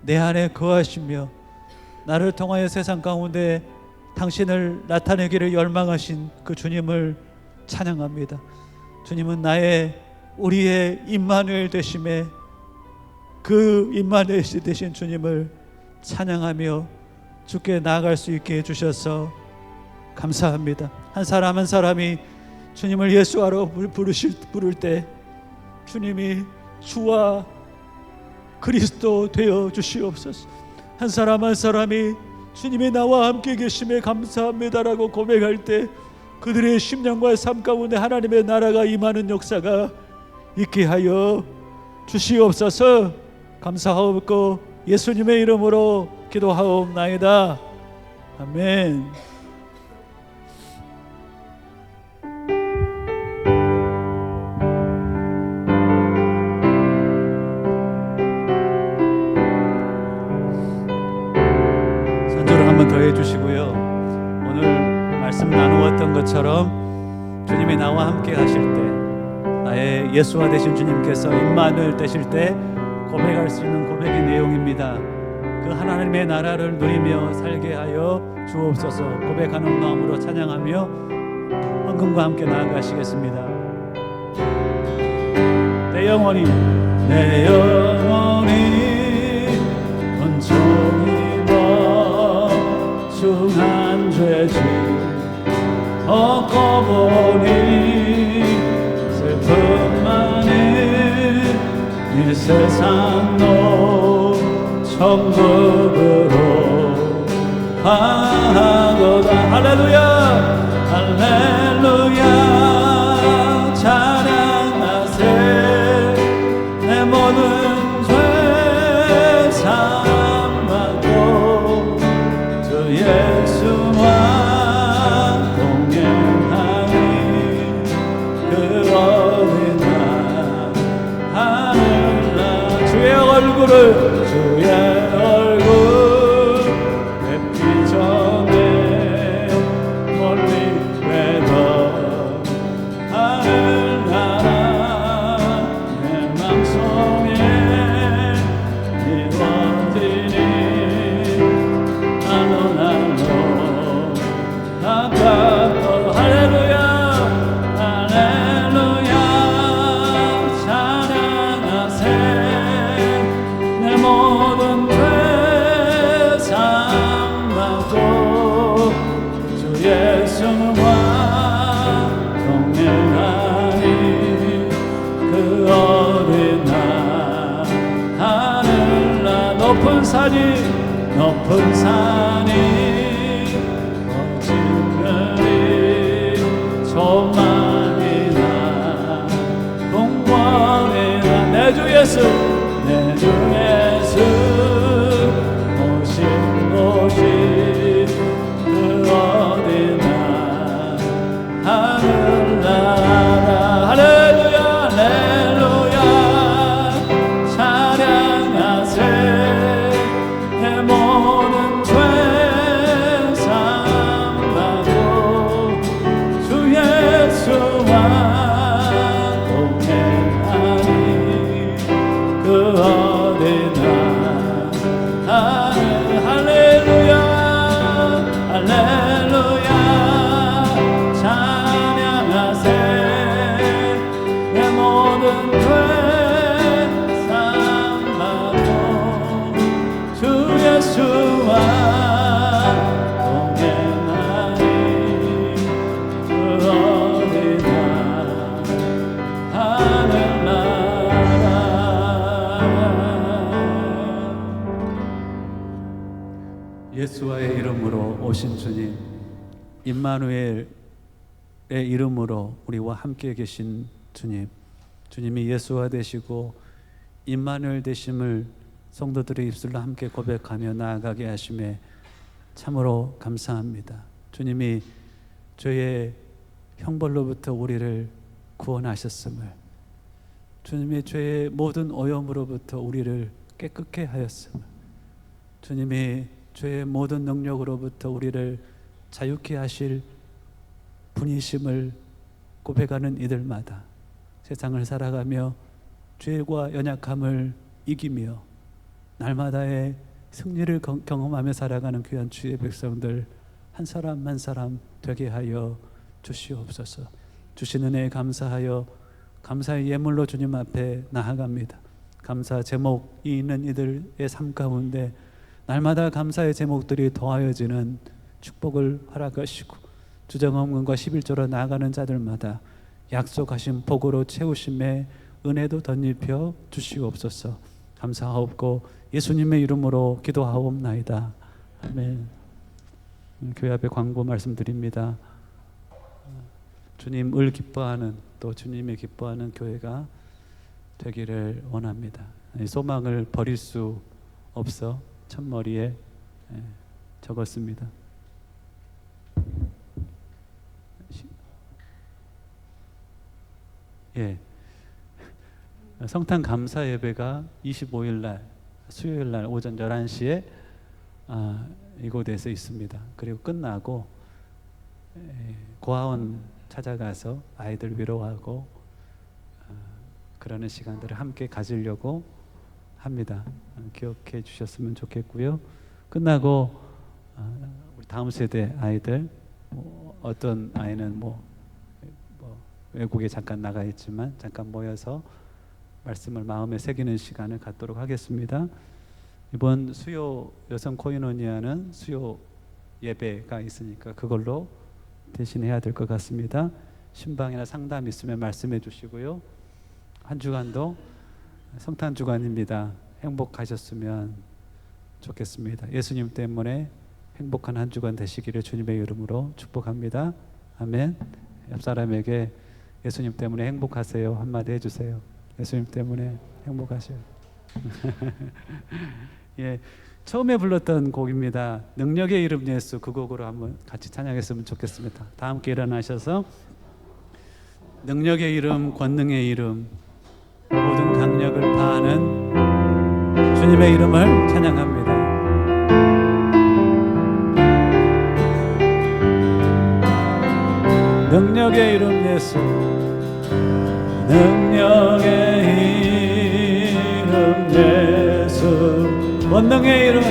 내 안에 거하시며 나를 통하여 세상 가운데 당신을 나타내기를 열망하신 그 주님을 찬양합니다. 주님은 우리의 임마누엘 되심에 그 임마누엘 되신 주님을 찬양하며 주께 나아갈 수 있게 해주셔서 감사합니다. 한 사람 한 사람이 주님을 예수하러 부를 때 주님이 주와 그리스도 되어 주시옵소서. 한 사람 한 사람이 주님이 나와 함께 계심에 감사합니다라고 고백할 때 그들의 심령과 삶 가운데 하나님의 나라가 임하는 역사가 있게 하여 주시옵소서. 감사하옵고 예수님의 이름으로 기도하옵나이다. 아멘. 더 해주시고요. 오늘 말씀 나누었던 것처럼 주님이 나와 함께 하실 때 나의 예수와 되신 주님께서 임마누엘 되실 때 고백할 수 있는 고백의 내용입니다. 그 하나님의 나라를 누리며 살게 하여 주옵소서. 고백하는 마음으로 찬양하며 헌금과 함께 나아가시겠습니다. 내 영혼이 온종일 중한 죄지 얻고 보니 슬픔 많은 이 세상도 천국으로 가고다. 할렐루야 할렐루야 찬양하세. 내 모든 죄 사함받고 예수와 동행하니 그 어린 날 하늘나라 주의 얼굴 뵙기 전에 멀리 외던 하늘나라 내 맘속에 이루어지니 할렐루야 할렐루야 찬양하세. 내 모든 죄 사함받고 주 예수와 동행하니 그 어린 날 하늘나 높은 산이 소망이나 공권이나 내 주 예수 오신 곳이 그 어디나 하늘나라. 할렐루야 할렐루야 찬양하세. 내 모든 죄 사함받고 주 예수와 동행하니 그 예수와의 이름으로 오신 주님, 임마누엘의 이름으로 우리와 함께 계신 주님, 주님이 예수와 되시고 임마누엘 되심을 성도들의 입술로 함께 고백하며 나아가게 하심에 참으로 감사합니다. 주님이 죄의 형벌로부터 우리를 구원하셨음을, 주님이 죄의 모든 오염으로부터 우리를 깨끗게 하였음을, 주님이 죄의 모든 능력으로부터 우리를 자유케 하실 분이심을 고백하는 이들마다 세상을 살아가며 죄와 연약함을 이기며 날마다의 승리를 경험하며 살아가는 귀한 주의 백성들 한 사람 한 사람 되게 하여 주시옵소서. 주신 은혜에 감사하여 감사의 예물로 주님 앞에 나아갑니다. 감사 제목이 있는 이들의 삶 가운데 날마다 감사의 제목들이 더하여지는 축복을 허락하시고 주정언금과 11조로 나아가는 자들마다 약속하신 복으로 채우심에 은혜도 덧입혀 주시옵소서. 감사하옵고 예수님의 이름으로 기도하옵나이다. 아멘. 교회 앞에 광고 말씀드립니다. 주님을 기뻐하는, 또 주님이 기뻐하는 교회가 되기를 원합니다. 소망을 버릴 수 없어 첫머리에 적었습니다. 예, 성탄 감사 예배가 25일 날 수요일 날 오전 11시에 이곳에서 있습니다. 그리고 끝나고 고아원 찾아가서 아이들 위로하고 그러는 시간들을 함께 가지려고 합니다. 기억해 주셨으면 좋겠고요. 끝나고 우리 다음 세대 아이들, 어떤 아이는 외국에 잠깐 나가 있지만 잠깐 모여서 말씀을 마음에 새기는 시간을 갖도록 하겠습니다. 이번 수요 여성 코이노니아는 수요 예배가 있으니까 그걸로 대신해야 될 것 같습니다. 신방이나 상담 있으면 말씀해 주시고요. 한 주간도 성탄 주간입니다. 행복하셨으면 좋겠습니다. 예수님 때문에 행복한 한 주간 되시기를 주님의 이름으로 축복합니다. 아멘. 옆 사람에게 예수님 때문에 행복하세요 한마디 해주세요. 예수님 때문에 행복하세요. 예, 처음에 불렀던 곡입니다. 능력의 이름 예수, 그 곡으로 한번 같이 찬양했으면 좋겠습니다. 다 함께 일어나셔서 능력의 이름, 권능의 이름, 모든 강력을 파하는 주님의 이름을 찬양합니다. 능력의 이름 예수, 능력의 이름 예수, 권능의 이름,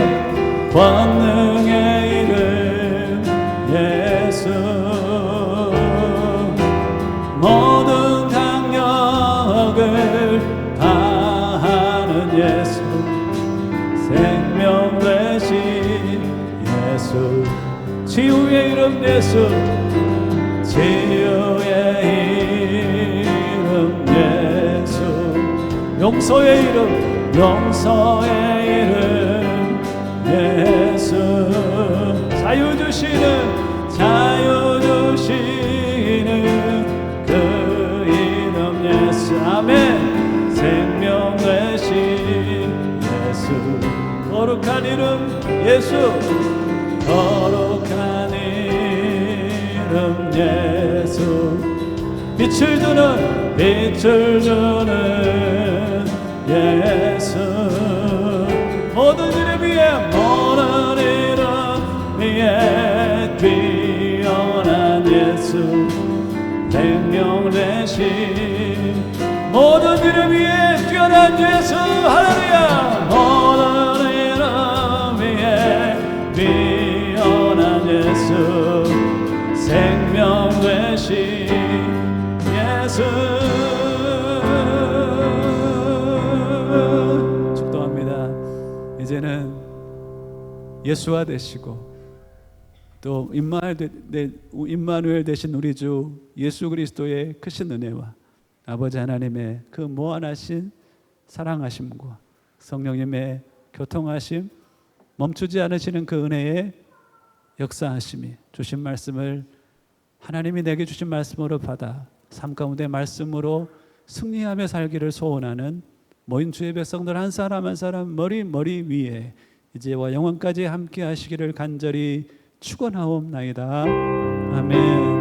권능의 이름 예수, 모든 강력을 다하는 예수, 생명 되신 예수, 치유의 이름 예수, 치유의 이름 예수, 용서의 이름, 용서의 이름 예수, 자유 주시는, 자유 주시는 그 이름 예수. 아멘. 생명 되신 예수, 거룩한 이름 예수, 거룩한 이름 예수, 빛을 주는, 빛을 주는 예수, 모든 이름 위에, 모든 이름 위에 뛰어난 예수, 생명 되신 모든 이름 위에 뛰어난 예수. 할렐루야. 모든 이름 위에 뛰어난 예수, 생명 되신 예수. 축도합니다. 이제는 예수와 되시고 또 임마누엘 되신 우리 주 예수 그리스도의 크신 은혜와 아버지 하나님의 그 무한하신 사랑하심과 성령님의 교통하심, 멈추지 않으시는 그 은혜의 역사하심이 주신 말씀을 하나님이 내게 주신 말씀으로 받아 삶 가운데 말씀으로 승리하며 살기를 소원하는 모인 주의 백성들 한 사람 한 사람 머리 위에 이제와 영원까지 함께 하시기를 간절히 축원하옵나이다. 아멘.